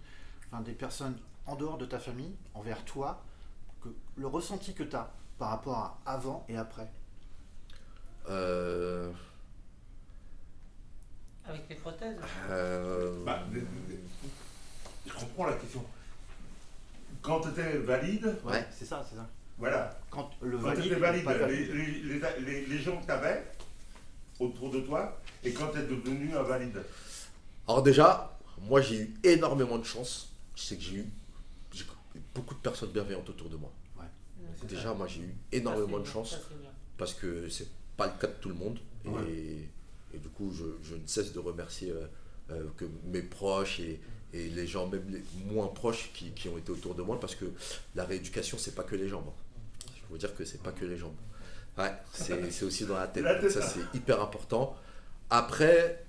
en dehors de ta famille, envers toi, le ressenti que tu as par rapport à avant et après? Avec les prothèses. bah, je comprends la question. Quand tu étais valide, Ouais. C'est ça. voilà. Quand le Quand tu valide, étais valide, pas valide. les gens que tu avais autour de toi, et quand tu es devenu invalide. Alors déjà, moi j'ai eu énormément de chance. Je sais que j'ai beaucoup de personnes bienveillantes autour de moi. C'est Déjà, moi j'ai eu énormément de chance parce que c'est pas le cas de tout le monde. Ouais. Et du coup, je ne cesse de remercier que mes proches et les gens, même les moins proches qui ont été autour de moi, parce que la rééducation, c'est pas que les jambes. Je veux dire que c'est pas que les jambes. Ouais, c'est aussi dans la tête. La tête. Ça, c'est hyper important. Après,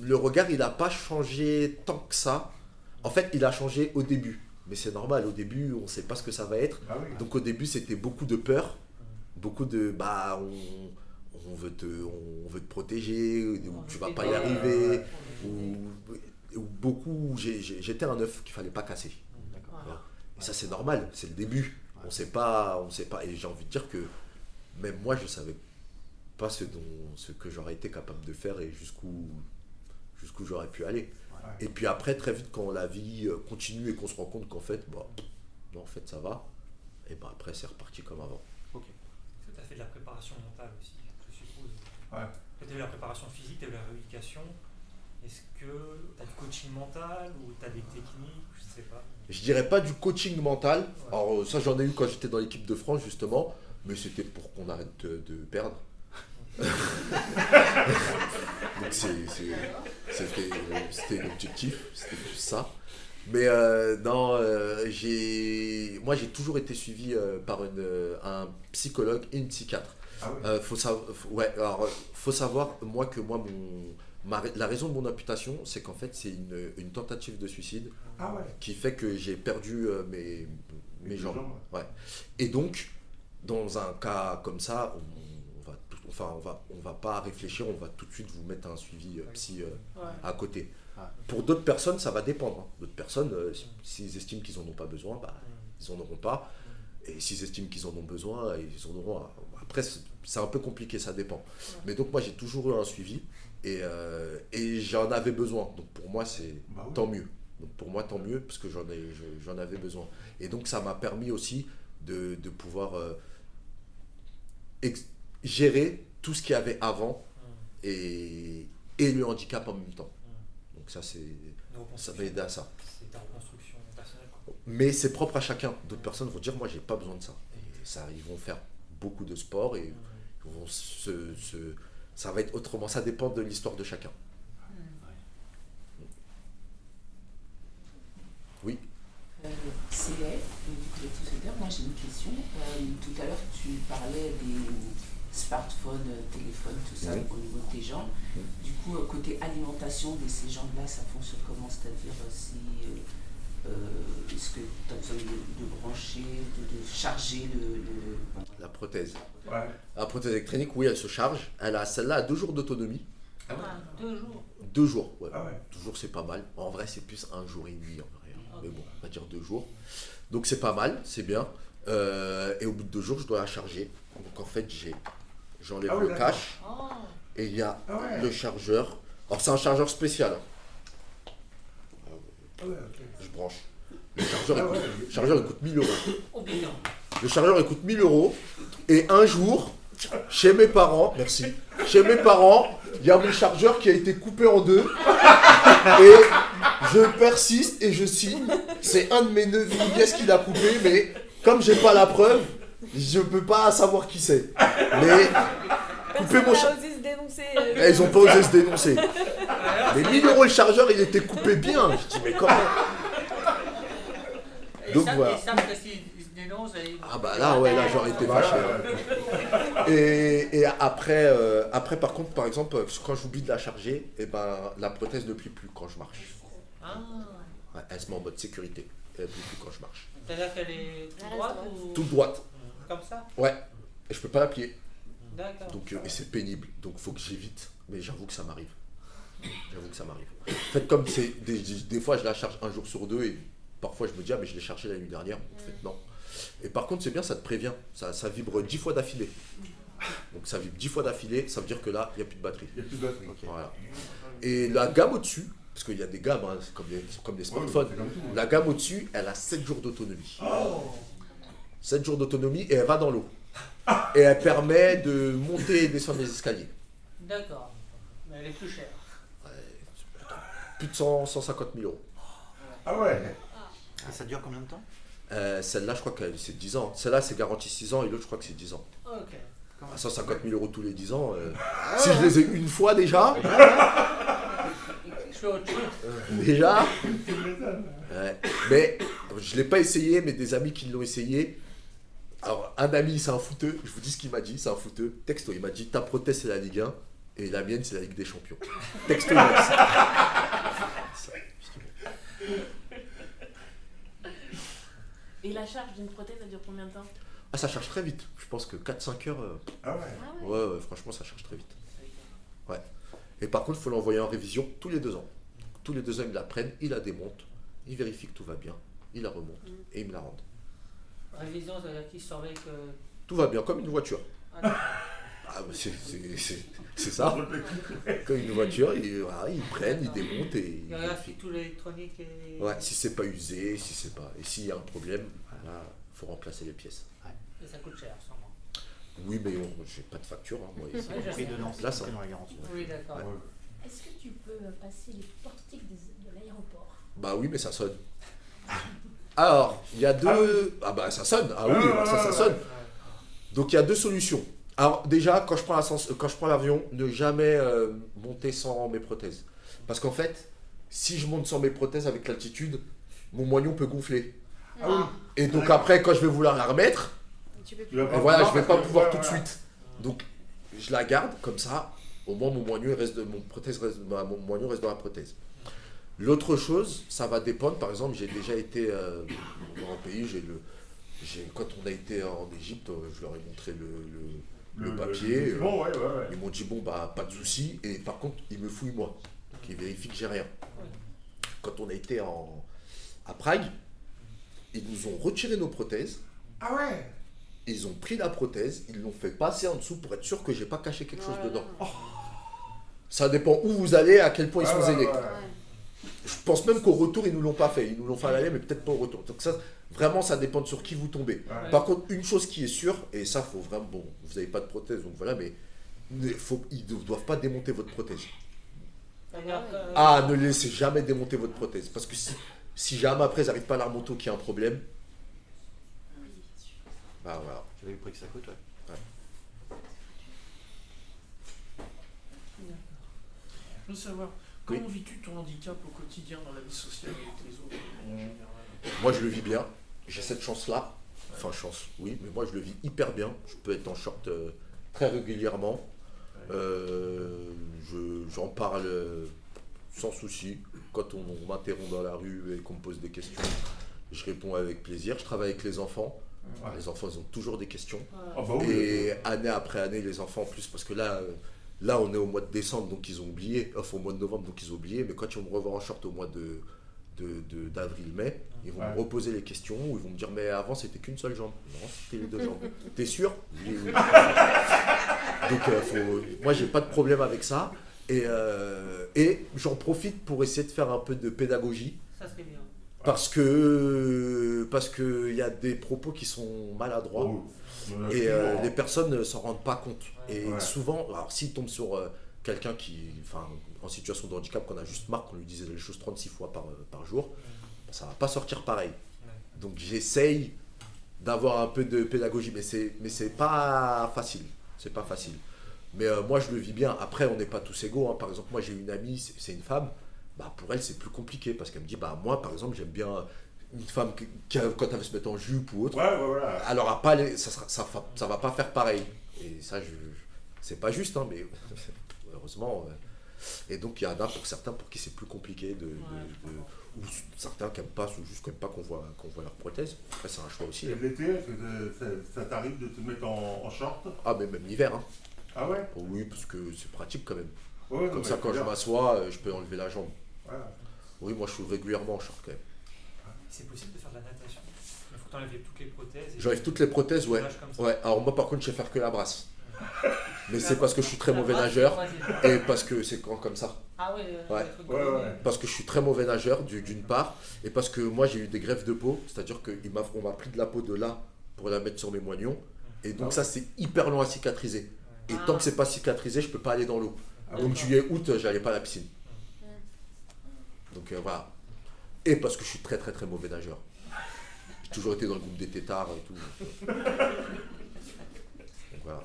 le regard, il n'a pas changé tant que ça. En fait, il a changé au début. Mais c'est normal, au début, on ne sait pas ce que ça va être. Ah oui. Donc au début, c'était beaucoup de peur. Beaucoup de, on veut te protéger, ou tu vas pas y arriver. Ou beaucoup, j'étais un œuf qu'il fallait pas casser. Voilà. Et ça, c'est normal, c'est le début. On sait pas. Et j'ai envie de dire que même moi, je savais pas ce que j'aurais été capable de faire et jusqu'où j'aurais pu aller. Ouais. Et puis après, très vite, quand la vie continue et qu'on se rend compte qu'en fait, non, en fait, ça va. Et après, c'est reparti comme avant. Est-ce que tu as fait de la préparation mentale aussi, je suppose? Ouais. Tu as eu la préparation physique, tu as eu la rééducation. Est-ce que tu as du coaching mental ou tu as des techniques? Je sais pas. Je dirais pas du coaching mental. Alors ça, j'en ai eu quand j'étais dans l'équipe de France, justement. Mais c'était pour qu'on arrête de perdre. Donc c'était l'objectif, c'était plus ça. Mais non, moi j'ai toujours été suivi par un psychologue et une psychiatre. Ah oui. Faut savoir, la raison de mon amputation, c'est qu'en fait c'est une tentative de suicide Ah ouais. qui fait que j'ai perdu mes jambes. Ouais. Et donc, dans un cas comme ça, on va pas réfléchir, on va tout de suite vous mettre un suivi psy Ouais. à côté. Ah. Pour d'autres personnes, ça va dépendre. Hein. D'autres personnes, s'ils estiment qu'ils n'en ont pas besoin, ils n'en auront pas. Et s'ils estiment qu'ils en ont besoin, ils en auront. Après, c'est un peu compliqué, ça dépend. Mais donc moi, j'ai toujours eu un suivi et j'en avais besoin. Donc pour moi, c'est tant mieux. Donc pour moi, tant mieux, parce que j'en avais besoin. Et donc ça m'a permis aussi de pouvoir gérer tout ce qu'il y avait avant et le handicap en même temps. Donc ça m'a aidé à ça. C'est ta reconstruction personnelle, quoi. Mais c'est propre à chacun. D'autres personnes vont dire, moi, j'ai pas besoin de ça. Et ça, ils vont faire beaucoup de sport et ils vont ça va être autrement. Ça dépend de l'histoire de chacun. Oui. Céleste, du collectif solidaire, moi j'ai une question. Tout à l'heure tu parlais des smartphones, téléphones, tout ça, au niveau de tes gens. Du coup, côté alimentation de ces gens-là, ça fonctionne comment? C'est-à-dire si est-ce que tu as besoin de brancher, de charger La prothèse. Ouais. La prothèse électronique, oui, elle se charge. Celle-là a 2 jours d'autonomie. 2 jours. 2 jours, ouais. Ah ouais. 2 jours, c'est pas mal. En vrai, c'est plus 1 jour et demi, en vrai. Mais bon, on va dire 2 jours. Donc c'est pas mal, c'est bien. Et au bout de 2 jours, je dois la charger. Donc en fait, j'enlève Ah ouais, le d'accord. cache. Oh. Et il y a Ah ouais. le chargeur. Alors c'est un chargeur spécial. Hein. Ah ouais, ok. Je branche. Le chargeur, Ah ouais. le chargeur, il coûte 1000 euros. Oh putain. Le chargeur, il coûte 1000 euros. Et un jour, chez mes parents, merci, chez mes parents, il y a mon chargeur qui a été coupé en 2. Et je persiste et je signe. C'est un de mes neveux ou nièces qui l'a coupé, mais comme j'ai pas la preuve, je peux pas savoir qui c'est. Mais couper mon chargeur. osé se dénoncer. Ils ont pas osé se dénoncer. Mais 1000 euros le chargeur, il était coupé bien. Je dis, mais comment? Donc voilà. Ils savent que s'ils se dénoncent, Ah bah là, ouais, là j'aurais été fâché. Hein. Et après, par contre, par exemple, quand j'oublie de la charger, et ben, la prothèse ne plie plus quand je marche. Ah. Ouais, elle se met en mode sécurité. Elle ne plie plus quand je marche. C'est-à-dire qu'elle est toute droite ou Toute droite. comme ça? Ouais. Et je peux pas la plier. D'accord. Donc, et c'est pénible. Donc faut que j'évite. Mais j'avoue que ça m'arrive. J'avoue que ça m'arrive. En fait, comme c'est des fois je la charge 1 jour sur 2 et parfois je me dis ah mais je l'ai chargé la nuit dernière. En fait non. Et par contre c'est bien, ça te prévient. Ça vibre 10 fois d'affilée. Donc ça vibre 10 fois d'affilée, ça veut dire que là il n'y a plus de batterie. Il n'y a plus de batterie. Voilà. Et la gamme au-dessus, parce qu'il y a des gammes, hein, c'est comme des smartphones, c'est comme tout. la gamme au-dessus, elle a 7 jours d'autonomie. 7 jours d'autonomie et elle va dans l'eau. Et elle permet de monter et descendre les escaliers. D'accord. Mais elle est plus chère. Plus de 150 000 euros. Ah ouais. Et ça dure combien de temps? Celle-là, je crois que c'est 10 ans. Celle-là, c'est garanti 6 ans et l'autre, je crois que c'est 10 ans. Ok. À 150 000 euros tous les 10 ans, si je les ai une fois déjà, Je fais autre chose. déjà, mais je ne l'ai pas essayé, mais des amis qui l'ont essayé. Alors, un ami, c'est un footeux, je vous dis ce qu'il m'a dit, c'est un footeux. Texto, il m'a dit ta prothèse, c'est la Ligue 1 et la mienne, c'est la Ligue des Champions. Texto, il m'a dit ça. Et la charge d'une prothèse, ça dure combien de temps? Ah, ça charge très vite. Je pense que 4-5 heures. Ah ouais. Ouais, franchement, ça charge très vite. Ouais. Et par contre, il faut l'envoyer en révision tous les 2 ans. Tous les 2 ans, ils la prennent, ils la démontent, ils vérifient que tout va bien, ils la remontent et ils me la rendent. Révision, ça veut dire qu'ils surveillent que. Tout va bien, comme une voiture. Ah, Ah, bah, c'est ça. Comme une voiture, voilà, ils prennent, ils démontent et il ils regarde vérifient. si tout l'électronique est. Ouais, si c'est pas usé, si c'est pas. Et s'il y a un problème, voilà, faut remplacer les pièces. Et ça coûte cher, sûrement. Oui, mais j'ai pas de facture. Hein, moi, ici. Ouais, je Prix sais. de Nantes, Là, ça. dans la garantie. Oui, d'accord. Ouais. Est-ce que tu peux passer les portiques de l'aéroport? Bah oui, mais ça sonne. Alors, il y a deux. Ah bah ça sonne. Ah oui, bah ça sonne. Donc il y a 2 solutions. Alors déjà, quand je prends l'avion, ne jamais monter sans mes prothèses. Parce qu'en fait, si je monte sans mes prothèses avec l'altitude, mon moignon peut gonfler. Ah oui. Et donc après, quand je vais vouloir la remettre, Tu peux Tu vas et pas voilà, pouvoir je vais parce pas que- pouvoir ouais, tout de voilà. suite. Donc je la garde comme ça. Au moins mon moignon reste mon moignon reste dans la prothèse. L'autre chose, ça va dépendre. Par exemple, j'ai déjà été dans un pays. Quand on a été en Égypte, je leur ai montré le papier. Bon, ouais. Ils m'ont dit bon bah pas de souci, et par contre ils me fouillent moi, donc ils vérifient que j'ai rien. Quand on a été à Prague, ils nous ont retiré nos prothèses. Ah ouais. Ils ont pris la prothèse, ils l'ont fait passer en dessous pour être sûr que j'ai pas caché quelque chose dedans. Ça dépend où vous allez, à quel point ils sont zélés. Je pense même qu'au retour ils nous l'ont pas fait, ils nous l'ont fait à l'aller mais peut-être pas au retour. Donc ça, vraiment ça dépend de sur qui vous tombez. Par contre une chose qui est sûre, et ça faut vraiment, bon vous n'avez pas de prothèse donc voilà, mais ils ne doivent pas démonter votre prothèse. Ah, ne laissez jamais démonter votre prothèse, parce que si jamais après ils n'arrivent pas à la remonter ou qu'il y a un problème, bah voilà. J'avais le prix que ça coûte, ouais. Je veux savoir, comment vis-tu ton handicap au quotidien dans la vie sociale avec les autres en général? Moi je le vis bien, j'ai cette chance-là, enfin chance, oui, mais moi je le vis hyper bien. Je peux être en short très régulièrement, j'en parle sans souci. Quand on m'interrompt dans la rue et qu'on me pose des questions, je réponds avec plaisir. Je travaille avec les enfants. Les enfants ils ont toujours des questions. Et année après année les enfants en plus, parce que là on est au mois de décembre donc ils ont oublié, enfin au mois de novembre donc ils ont oublié, mais quand ils vont me revoir en short au mois d'avril-mai, ils vont me reposer les questions, ou ils vont me dire mais avant c'était qu'une seule jambe. Non, c'était les deux jambes. T'es sûr? Oui. Donc moi j'ai pas de problème avec ça, et j'en profite pour essayer de faire un peu de pédagogie. Ça serait bien. Parce que y a des propos qui sont maladroits et les personnes ne s'en rendent pas compte. Et souvent, alors s'ils tombent sur quelqu'un en situation de handicap, qu'on a juste marre qu'on lui disait les choses 36 fois par jour, ça va pas sortir pareil. Donc j'essaye d'avoir un peu de pédagogie, mais c'est pas facile. C'est pas facile. Mais moi je le vis bien. Après on n'est pas tous égaux, hein. Par exemple moi j'ai une amie, c'est une femme. Bah pour elle c'est plus compliqué parce qu'elle me dit bah moi par exemple j'aime bien une femme qui quand elle veut se mettre en jupe ou autre, elle aura pas ça va pas faire pareil, et ça c'est pas juste hein, mais heureusement et donc il y en a pour certains pour qui c'est plus compliqué ou certains qui aiment pas ou juste qui aiment pas qu'on voit leur prothèse. Après c'est un choix aussi. Et l'été ça t'arrive de te mettre en short? Ah mais même l'hiver hein. Ah ouais? Oui parce que c'est pratique quand même. Ouais, comme ça quand je m'assois je peux enlever la jambe. Oui, moi je suis régulièrement en short quand même. C'est possible de faire de la natation? Il faut t'enlever toutes les prothèses. J'enlève toutes les prothèses, ouais. Alors moi par contre je sais faire que la brasse. Mais c'est parce que je suis très mauvais nageur et parce que c'est comme ça. Ah oui, Parce que je suis très mauvais nageur d'une part, et parce que moi j'ai eu des greffes de peau, c'est-à-dire qu'on m'a pris de la peau de là pour la mettre sur mes moignons, et donc ça c'est hyper long à cicatriser. Et tant que c'est pas cicatrisé, je peux pas aller dans l'eau. Donc juillet-août, j'allais pas à la piscine. Donc voilà. Et parce que je suis très très très mauvais nageur. J'ai toujours été dans le groupe des têtards et tout. Donc voilà.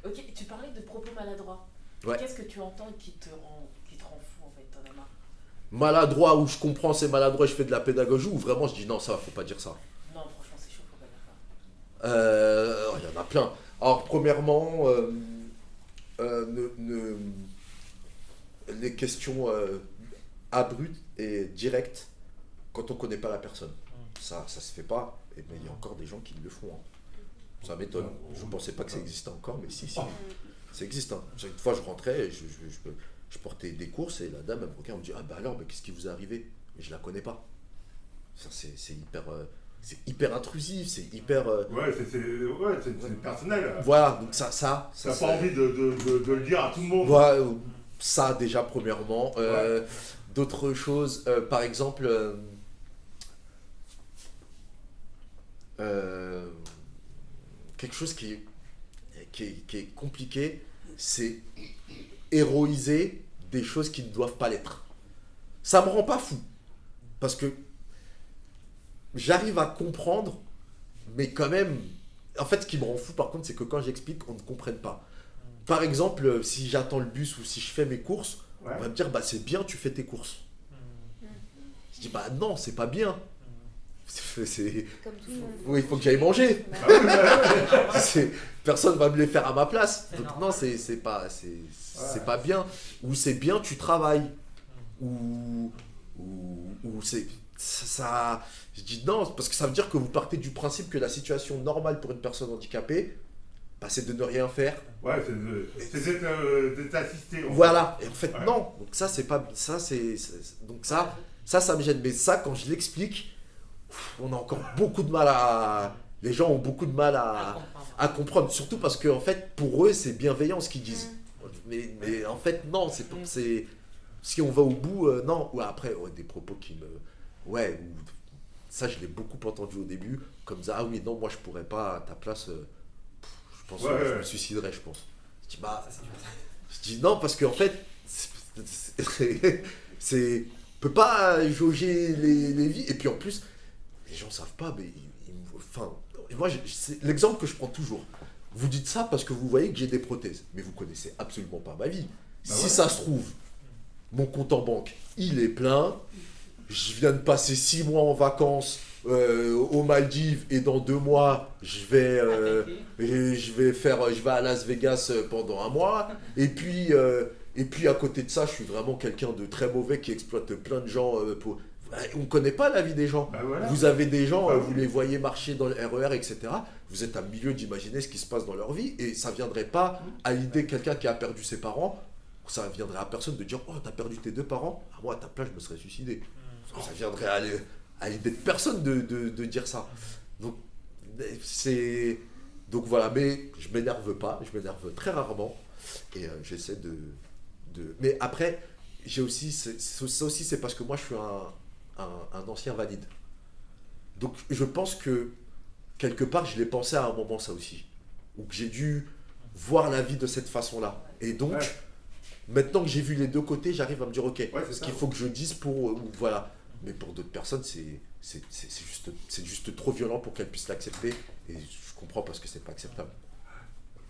Ok, tu parlais de propos maladroits. Ouais. Qu'est-ce que tu entends qui te rend fou en fait, t'en as marre? Maladroit où je comprends c'est maladroit, je fais de la pédagogie, ou vraiment je dis non ça faut pas dire ça. Non franchement c'est chaud, faut pas dire ça. Il y en a plein. Alors premièrement, les questions abruptes et directes quand on connaît pas la personne. Ça se fait pas, mais il y a encore des gens qui le font. Hein. Ça m'étonne. Je pensais pas que ça existait encore, mais si. Ça existe. Hein. Une fois je rentrais, je portais des courses et la dame elle me regarde, elle me dit ah bah alors mais qu'est-ce qui vous est arrivé? Mais je la connais pas. Ça c'est hyper intrusif, c'est hyper. C'est personnel. Voilà, donc ça t'as pas envie de le dire à tout le monde. Voilà, ça déjà premièrement. D'autres choses, par exemple, quelque chose qui est compliqué, c'est héroïser des choses qui ne doivent pas l'être. Ça me rend pas fou, parce que j'arrive à comprendre, mais quand même, en fait ce qui me rend fou par contre, c'est que quand j'explique, on ne comprenne pas. Par exemple, si j'attends le bus ou si je fais mes courses, on va me dire bah c'est bien tu fais tes courses. Je dis bah non c'est pas bien. C'est... Comme tout le monde. Oui, il faut que j'aille manger. Personne va me les faire à ma place. Donc non c'est pas bien. Ou c'est bien tu travailles. Ou je dis non, parce que ça veut dire que vous partez du principe que la situation normale pour une personne handicapée, bah, c'est de ne rien faire. Ouais, c'est d'être assisté. Voilà, et en fait Ouais. non, donc ça c'est pas, donc ça me gêne, mais ça quand je l'explique, on a encore beaucoup de mal les gens ont beaucoup de mal à comprendre, surtout parce que en fait pour eux c'est bienveillant ce qu'ils disent, mais en fait non, c'est si on va au bout, non, ou après des propos qui me, ça je l'ai beaucoup entendu au début, comme ça, ah oui non moi je pourrais pas à ta place, je pense que je me suiciderais je pense. Je dis bah, je dis non parce qu'en fait c'est on peut pas jauger les vies, et puis en plus les gens savent pas, mais enfin moi c'est l'exemple que je prends toujours. Vous dites ça parce que vous voyez que j'ai des prothèses, mais vous connaissez absolument pas ma vie. Si ça se trouve, mon compte en banque, il est plein, je viens de passer 6 mois en vacances aux Maldives, et dans 2 mois, je vais à Las Vegas pendant 1 mois, et puis à côté de ça, je suis vraiment quelqu'un de très mauvais qui exploite plein de gens pour... On ne connaît pas la vie des gens. Vous avez des gens, vous les voyez marcher dans le RER, etc. Vous êtes à milieu d'imaginer ce qui se passe dans leur vie, et ça ne viendrait pas à l'idée de quelqu'un qui a perdu ses parents, ça ne viendrait à personne de dire « Oh, t'as perdu tes 2 parents ?» Moi, à ta place, je me serais suicidé. Ça viendrait à l'idée de personne de dire ça. Donc voilà, mais je m'énerve pas, je m'énerve très rarement, et j'essaie de... Mais après, j'ai aussi... Ça aussi, c'est parce que moi, je suis un ancien valide. Donc je pense que quelque part je l'ai pensé à un moment ça aussi, où que j'ai dû voir la vie de cette façon-là, et donc maintenant que j'ai vu les deux côtés, j'arrive à me dire ok, ce qu'il faut que je dise pour voilà, mais pour d'autres personnes c'est juste trop violent pour qu'elles puissent l'accepter, et je comprends parce que c'est pas acceptable.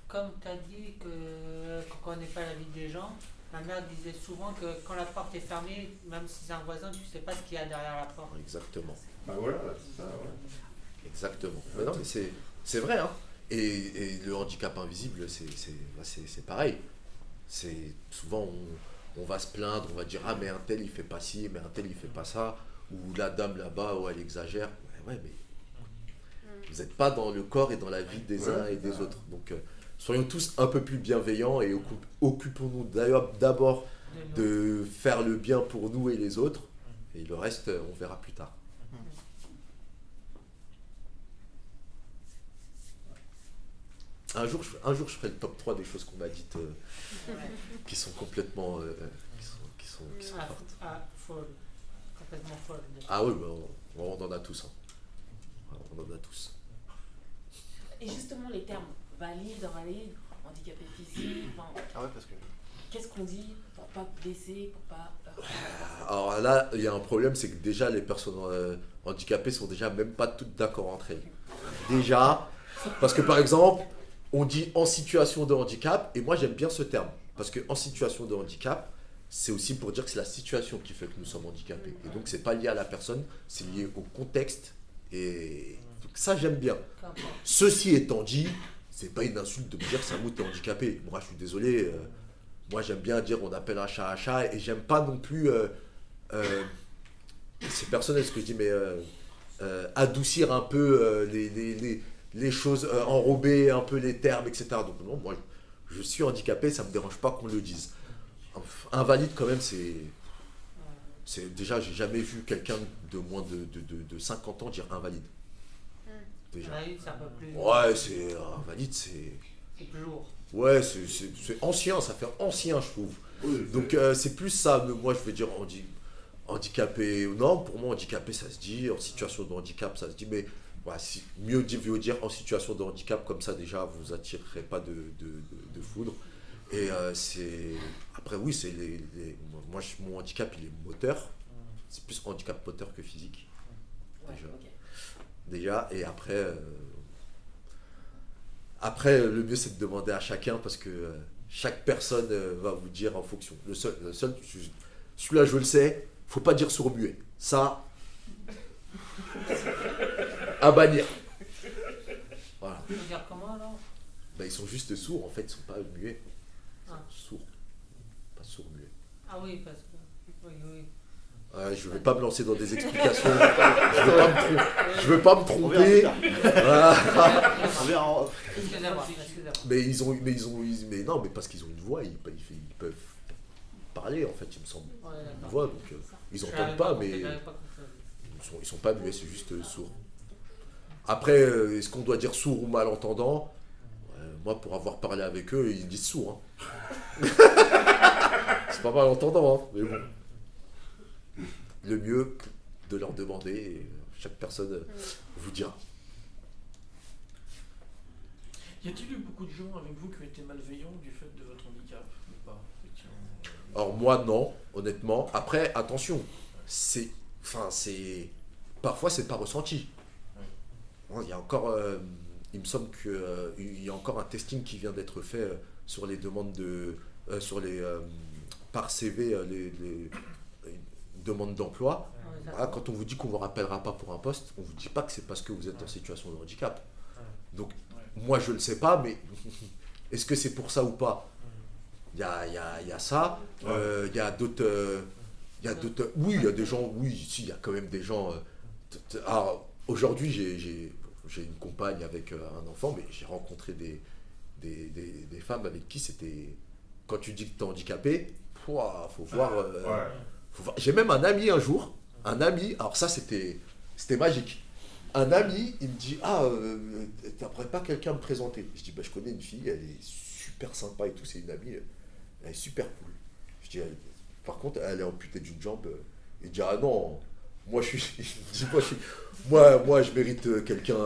Comme tu as dit qu'on ne connaît pas la vie des gens, ma mère disait souvent que quand la porte est fermée, même si c'est un voisin, tu ne sais pas ce qu'il y a derrière la porte. Exactement. Bah voilà, c'est ça, ouais. Exactement. Mais non, mais c'est vrai, hein. Et le handicap invisible, c'est pareil. C'est souvent on va se plaindre, on va dire ah mais un tel il fait pas ci, mais un tel il fait pas ça, ou la dame là-bas, elle exagère. Ouais, mais vous n'êtes pas dans le corps et dans la vie des uns et des autres. Donc soyons tous un peu plus bienveillants, et occupons-nous d'ailleurs d'abord de faire le bien pour nous et les autres, et le reste on verra plus tard. Un jour je ferai le top 3 des choses qu'on m'a dites qui sont complètement qui sont fortes. Folle. Complètement folle. Ah oui, bah, on en a tous. Hein. On en a tous. Et justement, les termes valide, invalide, handicapé physique, enfin, parce que... qu'est-ce qu'on dit pour pas blesser, pour pas... Alors là, il y a un problème, c'est que déjà les personnes handicapées sont déjà même pas toutes d'accord entre elles. Déjà, parce que par exemple, on dit en situation de handicap, et moi j'aime bien ce terme, parce que en situation de handicap, c'est aussi pour dire que c'est la situation qui fait que nous sommes handicapés. Et donc c'est pas lié à la personne, c'est lié au contexte, et donc, ça j'aime bien. Ceci étant dit, c'est pas une insulte de me dire Samou t'es handicapé. Moi je suis désolé, moi j'aime bien dire on appelle un chat, et j'aime pas non plus, c'est personnel ce que je dis, mais adoucir un peu les choses, enrober un peu les termes, etc. Donc non, moi je suis handicapé, ça me dérange pas qu'on le dise. Invalide quand même, c'est déjà, j'ai jamais vu quelqu'un de moins de 50 ans dire invalide. Déjà. Invalide, c'est un peu plus... Ouais, c'est invalide, c'est plus lourd. Ouais, c'est ancien, ça fait ancien, je trouve. Oui, donc c'est plus ça. Moi, je veux dire handicapé. Non, pour moi, handicapé, ça se dit. En situation de handicap, ça se dit. Mais ouais, mieux dire en situation de handicap, comme ça, déjà, vous attirerez pas de foudre. Et c'est... Après, oui, c'est moi, mon handicap, il est moteur. C'est plus handicap moteur que physique. Déjà. Ouais, okay. Déjà, et après, le mieux, c'est de demander à chacun, parce que chaque personne va vous dire en fonction. Le seul celui-là, je le sais, faut pas dire sourd-muet. Ça, à bannir. Voilà. Tu veux dire comment, alors? Ben, ils sont juste sourds, en fait, ils sont pas muets. Ah. Sourds, pas sourds-muets. Ah oui, parce que... Oui. Je vais pas me lancer dans des explications. Je veux pas me tromper. Voilà. On verra en- Excusez-moi. Mais non, mais parce qu'ils ont une voix, ils peuvent parler en fait, il me semble. Ouais, d'accord. Une voix, donc ils Je entendent l'avais pas, compris, mais je l'avais pas compris. ils sont pas muets, c'est juste sourds. Après, est-ce qu'on doit dire sourd ou malentendant? Moi, pour avoir parlé avec eux, ils disent sourd. Hein. C'est pas malentendant, hein, mais bon. Le mieux de leur demander, et chaque personne vous dira. Y a-t-il eu beaucoup de gens avec vous qui ont été malveillants du fait de votre handicap ou pas, effectivement? Alors moi, non, honnêtement. Après, attention, parfois c'est pas ressenti. Il y a encore, il me semble qu'il y a encore un testing qui vient d'être fait sur les demandes par CV, les demandes d'emploi. Voilà, quand on vous dit qu'on ne vous rappellera pas pour un poste, on ne vous dit pas que c'est parce que vous êtes en situation de handicap. Donc, moi je ne le sais pas, mais est-ce que c'est pour ça ou pas? Il y a ça, il y a d'autres... oui, il y a des gens, oui, si, il y a quand même des gens... alors, aujourd'hui, j'ai une compagne avec un enfant, mais j'ai rencontré des femmes avec qui c'était... Quand tu dis que tu es handicapé, faut voir... J'ai même un ami un jour, alors ça c'était magique. Un ami, il me dit, t'aimerais pas quelqu'un me présenter? Je dis, je connais une fille, elle est super sympa et tout, c'est une amie, elle est super cool. Je dis, par contre, elle est amputée d'une jambe. Il dit, ah non, moi je mérite quelqu'un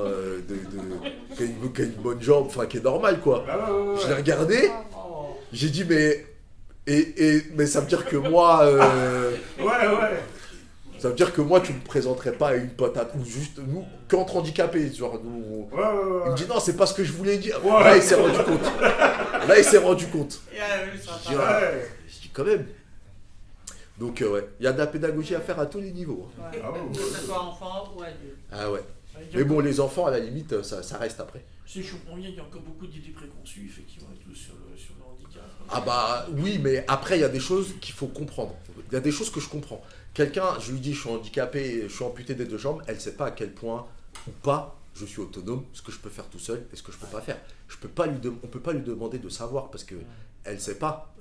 qui a une bonne jambe, enfin qui est normal quoi. Je l'ai regardé, j'ai dit, mais ça veut dire que moi... Ça veut dire que moi, tu me présenterais pas à une pote ou juste nous, qu'entre handicapés. Genre, nous, il me dit non, c'est pas ce que je voulais dire. Là, il s'est rendu compte. Je dis quand même. Donc, il y a de la pédagogie à faire à tous les niveaux. Ouais. Que ce soit enfant ou adulte. Ah ouais. Mais bon, les enfants, à la limite, ça reste après. Si je comprends bien, il y a encore beaucoup d'idées préconçues, effectivement, et tout, sur le handicap. Ah bah oui, mais après, il y a des choses qu'il faut comprendre. Il y a des choses que je comprends. Quelqu'un, je lui dis, je suis handicapé, je suis amputé des deux jambes, elle ne sait pas à quel point ou pas je suis autonome, ce que je peux faire tout seul et ce que je ne peux pas faire. On ne peut pas lui demander de savoir parce qu'elle ne sait pas.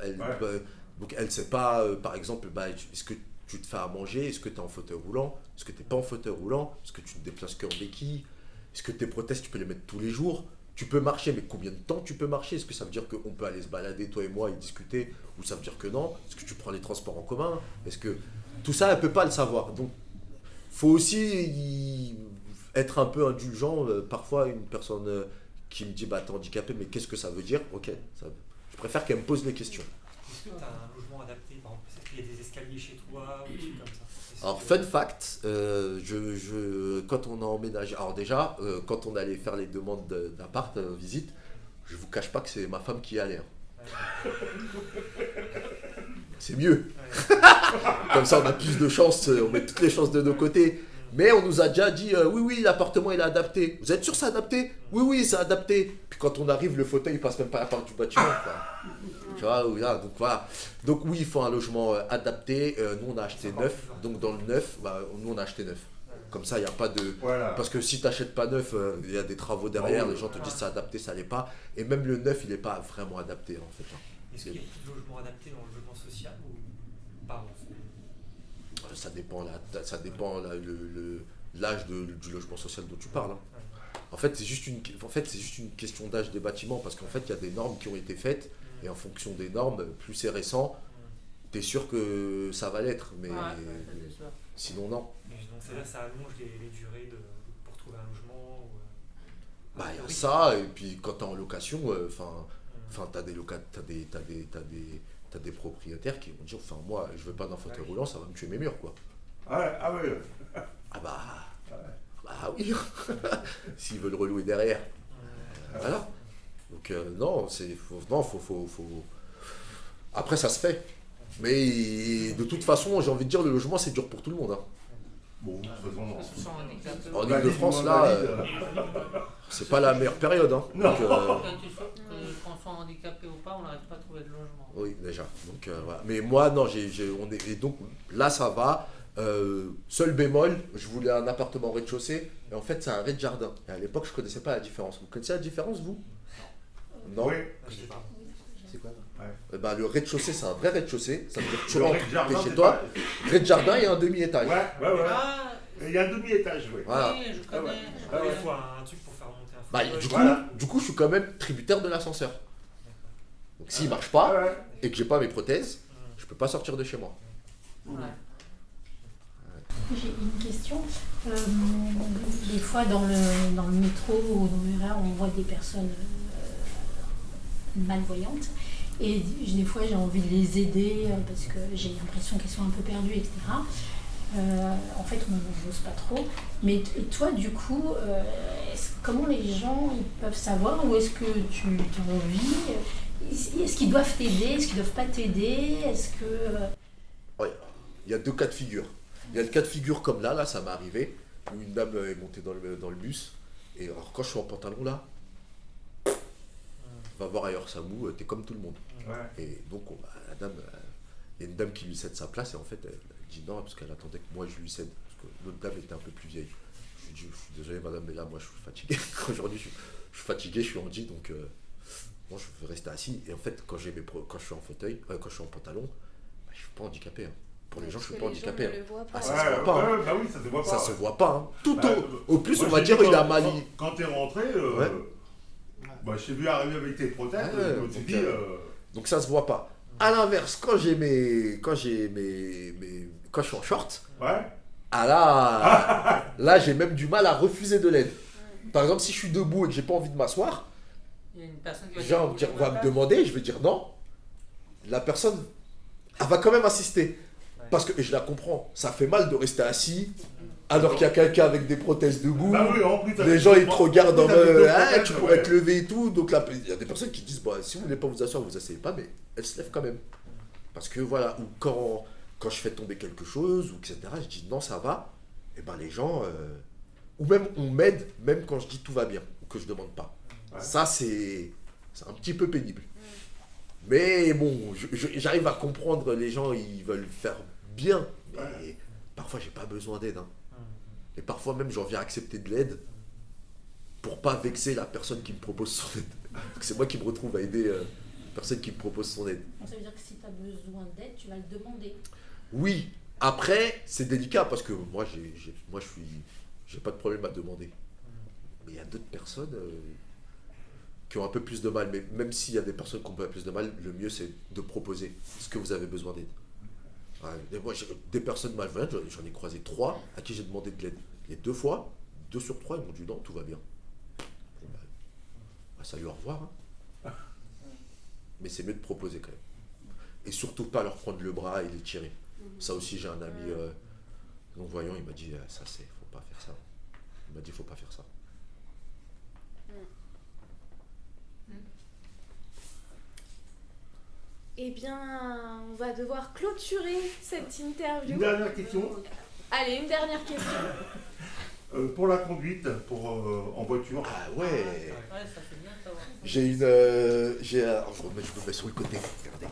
Donc elle ne sait pas, par exemple, est-ce que tu te fais à manger, est-ce que tu es en fauteuil roulant, est-ce que tu n'es pas en fauteuil roulant, est-ce que tu ne te déplaces qu'en béquille, est-ce que tes prothèses, tu peux les mettre tous les jours, tu peux marcher, mais combien de temps tu peux marcher? Est-ce que ça veut dire qu'on peut aller se balader, toi et moi, et discuter, ou ça veut dire que non? Est-ce que tu prends les transports en commun? Est-ce que... Tout ça, elle ne peut pas le savoir. Donc, il faut aussi être un peu indulgent. Parfois, une personne qui me dit, t'es handicapé, mais qu'est-ce que ça veut dire? Ok, je préfère qu'elle me pose les questions. Est-ce que tu as un logement adapté, par exemple? Est-ce qu'il y a des escaliers chez toi ou des trucs comme ça? Alors, fun fact, quand on a emménagé, alors déjà, quand on allait faire les demandes d'appart, visite, je vous cache pas que c'est ma femme qui y allait. C'est mieux. Comme ça, on a plus de chances, on met toutes les chances de nos côtés. Mais on nous a déjà dit, oui, l'appartement il est adapté. Vous êtes sûr c'est adapté? Oui, c'est adapté. Puis quand on arrive, le fauteuil il passe même pas à la part du bâtiment. Tu vois, donc voilà. Donc oui, il faut un logement adapté. Nous on a acheté neuf. Donc dans le neuf, nous on a acheté neuf. Comme ça, il n'y a pas de... Voilà. Parce que si tu n'achètes pas neuf, il y a des travaux derrière, les gens te disent c'est adapté, ça l'est pas. Et même le neuf, il n'est pas vraiment adapté en fait. Est-ce qu'il y a plus de logements adaptés dans le logement social ou pas? Ça dépend, l'âge du logement social dont tu parles. Hein. En fait, c'est juste une question d'âge des bâtiments parce qu'en fait, il y a des normes qui ont été faites et en fonction des normes, plus c'est récent, tu es sûr que ça va l'être, mais sinon non. Donc c'est-à-dire ça allonge les durées pour trouver un logement Il y a ça, et puis quand tu es en location, t'as des propriétaires qui vont dire, moi je veux pas d'un fauteuil roulant, ça va me tuer mes murs quoi. Oui. S'ils veulent relouer derrière. Voilà. Donc faut. Après ça se fait. Mais de toute façon, j'ai envie de dire, le logement c'est dur pour tout le monde. Hein. Bon, en Ile-de-France là, c'est pas la meilleure période. Hein. Donc, qu'on soit handicapé ou pas, on n'arrive pas à trouver de logement. Oui, déjà. Donc, voilà. Mais moi, non, et donc là, ça va. Seul bémol, je voulais un appartement au rez-de-chaussée, et en fait c'est un rez-de-jardin. Et à l'époque, je connaissais pas la différence. Vous connaissez la différence, vous? Non. Oui. Je sais pas. C'est quoi ça? Ouais. Eh ben, le rez-de-chaussée, c'est un vrai rez-de-chaussée. Ça veut dire que tu Le rentres, rez-de-jardin, t'es chez c'est toi, pas- rez-de-jardin et un demi-étage. Ouais. Ah, Il y a un demi-étage, oui. Voilà. oui, je connais. Ah ouais. je connais. Il faut un truc pour faire monter un Bah, fauteuil. du coup, je suis quand même tributaire de l'ascenseur. Donc s'il marche Ouais, pas ouais. et que j'ai pas mes prothèses, je peux pas sortir de chez moi. Ouais. J'ai une question. Des fois, dans le métro ou dans le RER, on voit des personnes malvoyantes. Et des fois, j'ai envie de les aider parce que j'ai l'impression qu'elles sont un peu perdues, etc. En fait, on n'ose pas trop. Mais toi, du coup, comment les gens ils peuvent savoir où est-ce que tu as envie? Est-ce qu'ils doivent t'aider? Est-ce qu'ils ne doivent pas t'aider? Est-ce que... Ouais. Il y a deux cas de figure. Il y a le cas de figure comme là, ça m'est arrivé, où une dame est montée dans le bus, et alors quand je suis en pantalon là, va voir ailleurs Samou, t'es comme tout le monde. Ouais. Et donc la dame, il y a une dame qui lui cède sa place, et en fait elle dit non, parce qu'elle attendait que moi je lui cède, parce que l'autre dame était un peu plus vieille. Je lui dis, je suis désolé madame, mais là moi je suis fatigué, aujourd'hui je suis fatigué, je suis en jean, donc bon, je veux rester assis, et en fait quand je suis en fauteuil, quand je suis en pantalon, bah, je suis pas handicapé. Hein. Pour les gens, je suis pas handicapé. Ah, ça se voit pas. Hein. Bah oui, ça se voit pas. Ça se voit pas. Hein. Tout Bah, au plus, moi, on va j'ai dire, vu il a quand- mal. Quand t'es rentré, Ouais. bah, je t'ai vu arriver avec tes prothèses, Ouais, je me suis donc, dit. Donc ça se voit pas. À l'inverse, quand je suis en short, Ouais. là j'ai même du mal à refuser de l'aide. Par exemple, si je suis debout et que j'ai pas envie de m'asseoir, Il y a une personne qui les gens va me demander, je vais dire non. La personne, elle va quand même assister. Parce que, et je la comprends, ça fait mal de rester assis alors qu'il y a quelqu'un avec des prothèses debout. Bah oui, en plus, Les gens ils te regardent en mode ah, tu pourrais ouais. te lever et tout. Donc là, il y a des personnes qui disent bah, si vous voulez pas vous asseoir, vous asseyez pas, mais elles se lèvent quand même. Parce que voilà, ou quand je fais tomber quelque chose, ou etc., je dis non, ça va, et ben les gens, ou même on m'aide, même quand je dis tout va bien, ou que je demande pas. Ouais. Ça, c'est un petit peu pénible. Mais bon, j'arrive à comprendre, les gens ils veulent faire bien, mais Ouais. parfois j'ai pas besoin d'aide. Hein. Et parfois même j'en viens à accepter de l'aide pour pas vexer la personne qui me propose son aide. Donc c'est moi qui me retrouve à aider la personne qui me propose son aide. Ça veut dire que si tu as besoin d'aide, tu vas le demander. Oui, après c'est délicat parce que moi j'ai pas de problème à demander. Mais il y a d'autres personnes qui ont un peu plus de mal. Mais même s'il y a des personnes qui ont un peu plus de mal, le mieux c'est de proposer ce que vous avez besoin d'aide. Ouais, moi, des personnes malveillantes, j'en ai croisé 3 à qui j'ai demandé de l'aide. Et 2 fois, 2 sur 3, ils m'ont dit non, tout va bien. Bon, bah, salut, au revoir. Hein. Mais c'est mieux de proposer quand même. Et surtout pas leur prendre le bras et les tirer. Ça aussi, j'ai un ami non-voyant, il m'a dit ça, faut pas faire ça. Il m'a dit faut pas faire ça. Eh bien, on va devoir clôturer cette interview. Une dernière question. Allez, une dernière question. Pour la conduite, en voiture. Ah ouais. Ouais, ça fait bien ça. Alors, je me mets sur le côté. Regardez.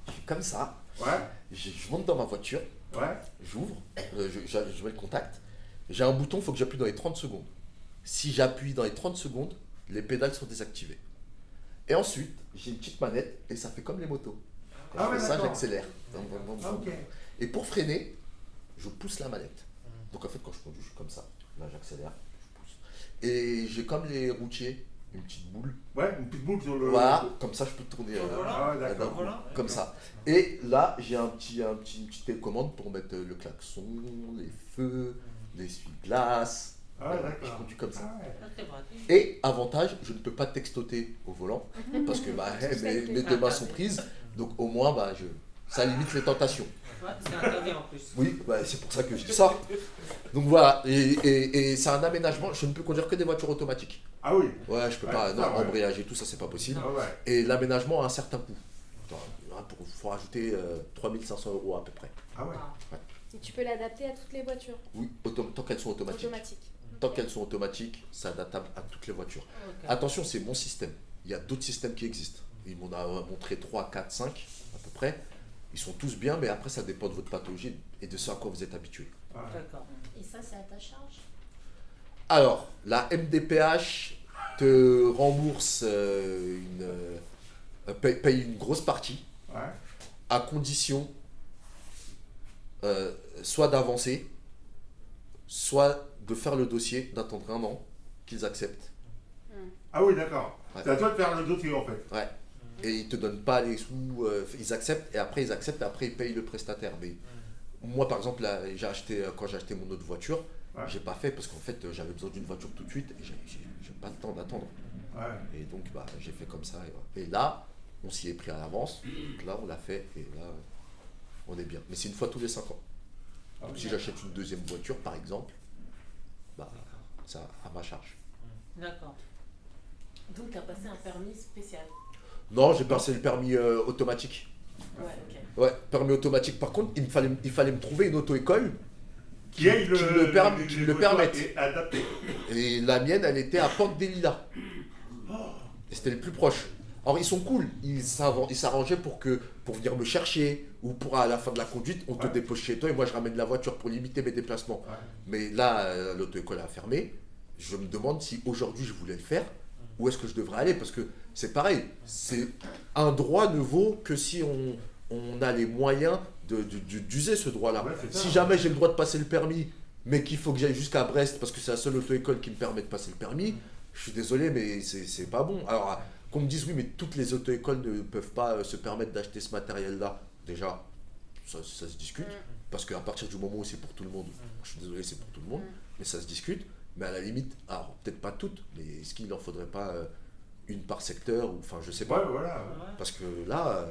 Je suis comme ça. Ouais. Je monte dans ma voiture. Ouais. J'ouvre. Je mets le contact. J'ai un bouton, il faut que j'appuie dans les 30 secondes. Si j'appuie dans les 30 secondes, les pédales sont désactivées. Et ensuite, j'ai une petite manette et ça fait comme les motos. Quand je fais ça, j'accélère. Ah, ok. Et pour freiner, je pousse la manette. Donc en fait, quand je conduis, je suis comme ça. Là, j'accélère, je pousse. Et j'ai comme les routiers, une petite boule. Ouais, une petite boule sur le. Voilà, comme ça, je peux tourner. Ah, d'accord. Comme ça. Et là, j'ai une petite télécommande pour mettre le klaxon, les feux, l'essuie-glace. Ah, Voilà, d'accord. je conduis comme ça. Ah, ouais. Ça, c'est pratique. Et avantage, je ne peux pas textoter au volant parce que mes deux mains sont prises. Donc au moins, ça limite les tentations. Ouais, c'est interdit en plus. Oui, c'est pour ça que je dis ça. Donc voilà, et c'est un aménagement. Je ne peux conduire que des voitures automatiques. Ah oui. Ouais, je peux Ouais, pas. Non, ça, ouais. embrayage et tout, ça, c'est pas possible. Ah ouais. Et l'aménagement a un certain coût. Il faut rajouter 3500 € à peu près. Ah ouais. Et tu peux l'adapter à toutes les voitures Oui, tant qu'elles sont automatiques. automatiques. Tant qu'elles sont automatiques, c'est adaptable à toutes les voitures. Ok. Attention, c'est mon système. Il y a d'autres systèmes qui existent. Il m'en a montré 3, 4, 5 à peu près. Ils sont tous bien, mais après, ça dépend de votre pathologie et de ce à quoi vous êtes habitué. D'accord. Et ça, c'est à ta charge? Alors, la MDPH te rembourse paye une grosse partie, Ouais. à condition soit d'avancer, soit de faire le dossier, d'attendre 1 an, qu'ils acceptent. Ah oui, d'accord. Ouais. C'est à toi de faire le dossier en fait. Ouais. Et ils te donnent pas les sous, ils acceptent, et après ils payent le prestataire. Mais moi, par exemple, là, quand j'ai acheté mon autre voiture, Ouais. j'ai pas fait parce qu'en fait, j'avais besoin d'une voiture tout de suite et j'ai pas le temps d'attendre. Ouais. Et donc, j'ai fait comme ça. Et là, on s'y est pris à l'avance. Donc là, on l'a fait et là, on est bien. Mais c'est une fois tous les 5 ans. Ah Donc, oui. si j'achète une deuxième voiture, par exemple, ça à ma charge. D'accord. Donc, tu as passé un permis spécial. Non, j'ai passé le permis automatique. Ouais, ok. Ouais, permis automatique. Par contre, il fallait me trouver une auto-école Qui aille le permette. Et adapté. Et la mienne, elle était à Porte des Lilas. Et c'était le plus proche. Alors, ils sont cool. Ils s'arrangeaient pour venir me chercher ou pour à la fin de la conduite, on te Ouais. dépose chez toi et moi, je ramène la voiture pour limiter mes déplacements. Ouais. Mais là, l'auto-école a fermé. Je me demande si aujourd'hui, je voulais le faire, où est-ce que je devrais aller? Parce que c'est pareil. Un droit ne vaut que si on a les moyens d'user ce droit-là. Ouais, c'est ça. Si jamais j'ai le droit de passer le permis, mais qu'il faut que j'aille jusqu'à Brest parce que c'est la seule auto-école qui me permet de passer le permis, je suis désolé, mais c'est pas bon. Alors, qu'on me dise oui, mais toutes les auto-écoles ne peuvent pas se permettre d'acheter ce matériel-là, déjà, ça se discute, parce qu'à partir du moment où c'est pour tout le monde, je suis désolé, c'est pour tout le monde, mais ça se discute. Mais à la limite, alors peut-être pas toutes, mais est-ce qu'il n'en faudrait pas une par secteur, ou enfin je sais pas. Ouais, voilà. Parce que là,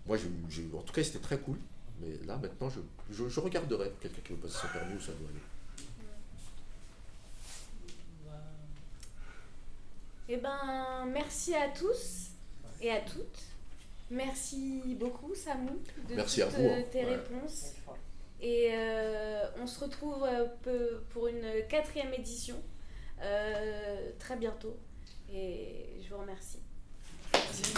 moi, en tout cas, c'était très cool. Mais là, maintenant, je regarderai quelqu'un qui veut passer son permis où ça doit aller. Eh ben, merci à tous et à toutes. Merci beaucoup, Samou, de Merci à toutes vous, hein. tes Ouais. réponses. Et on se retrouve pour une 4e édition très bientôt. Et je vous remercie. Merci.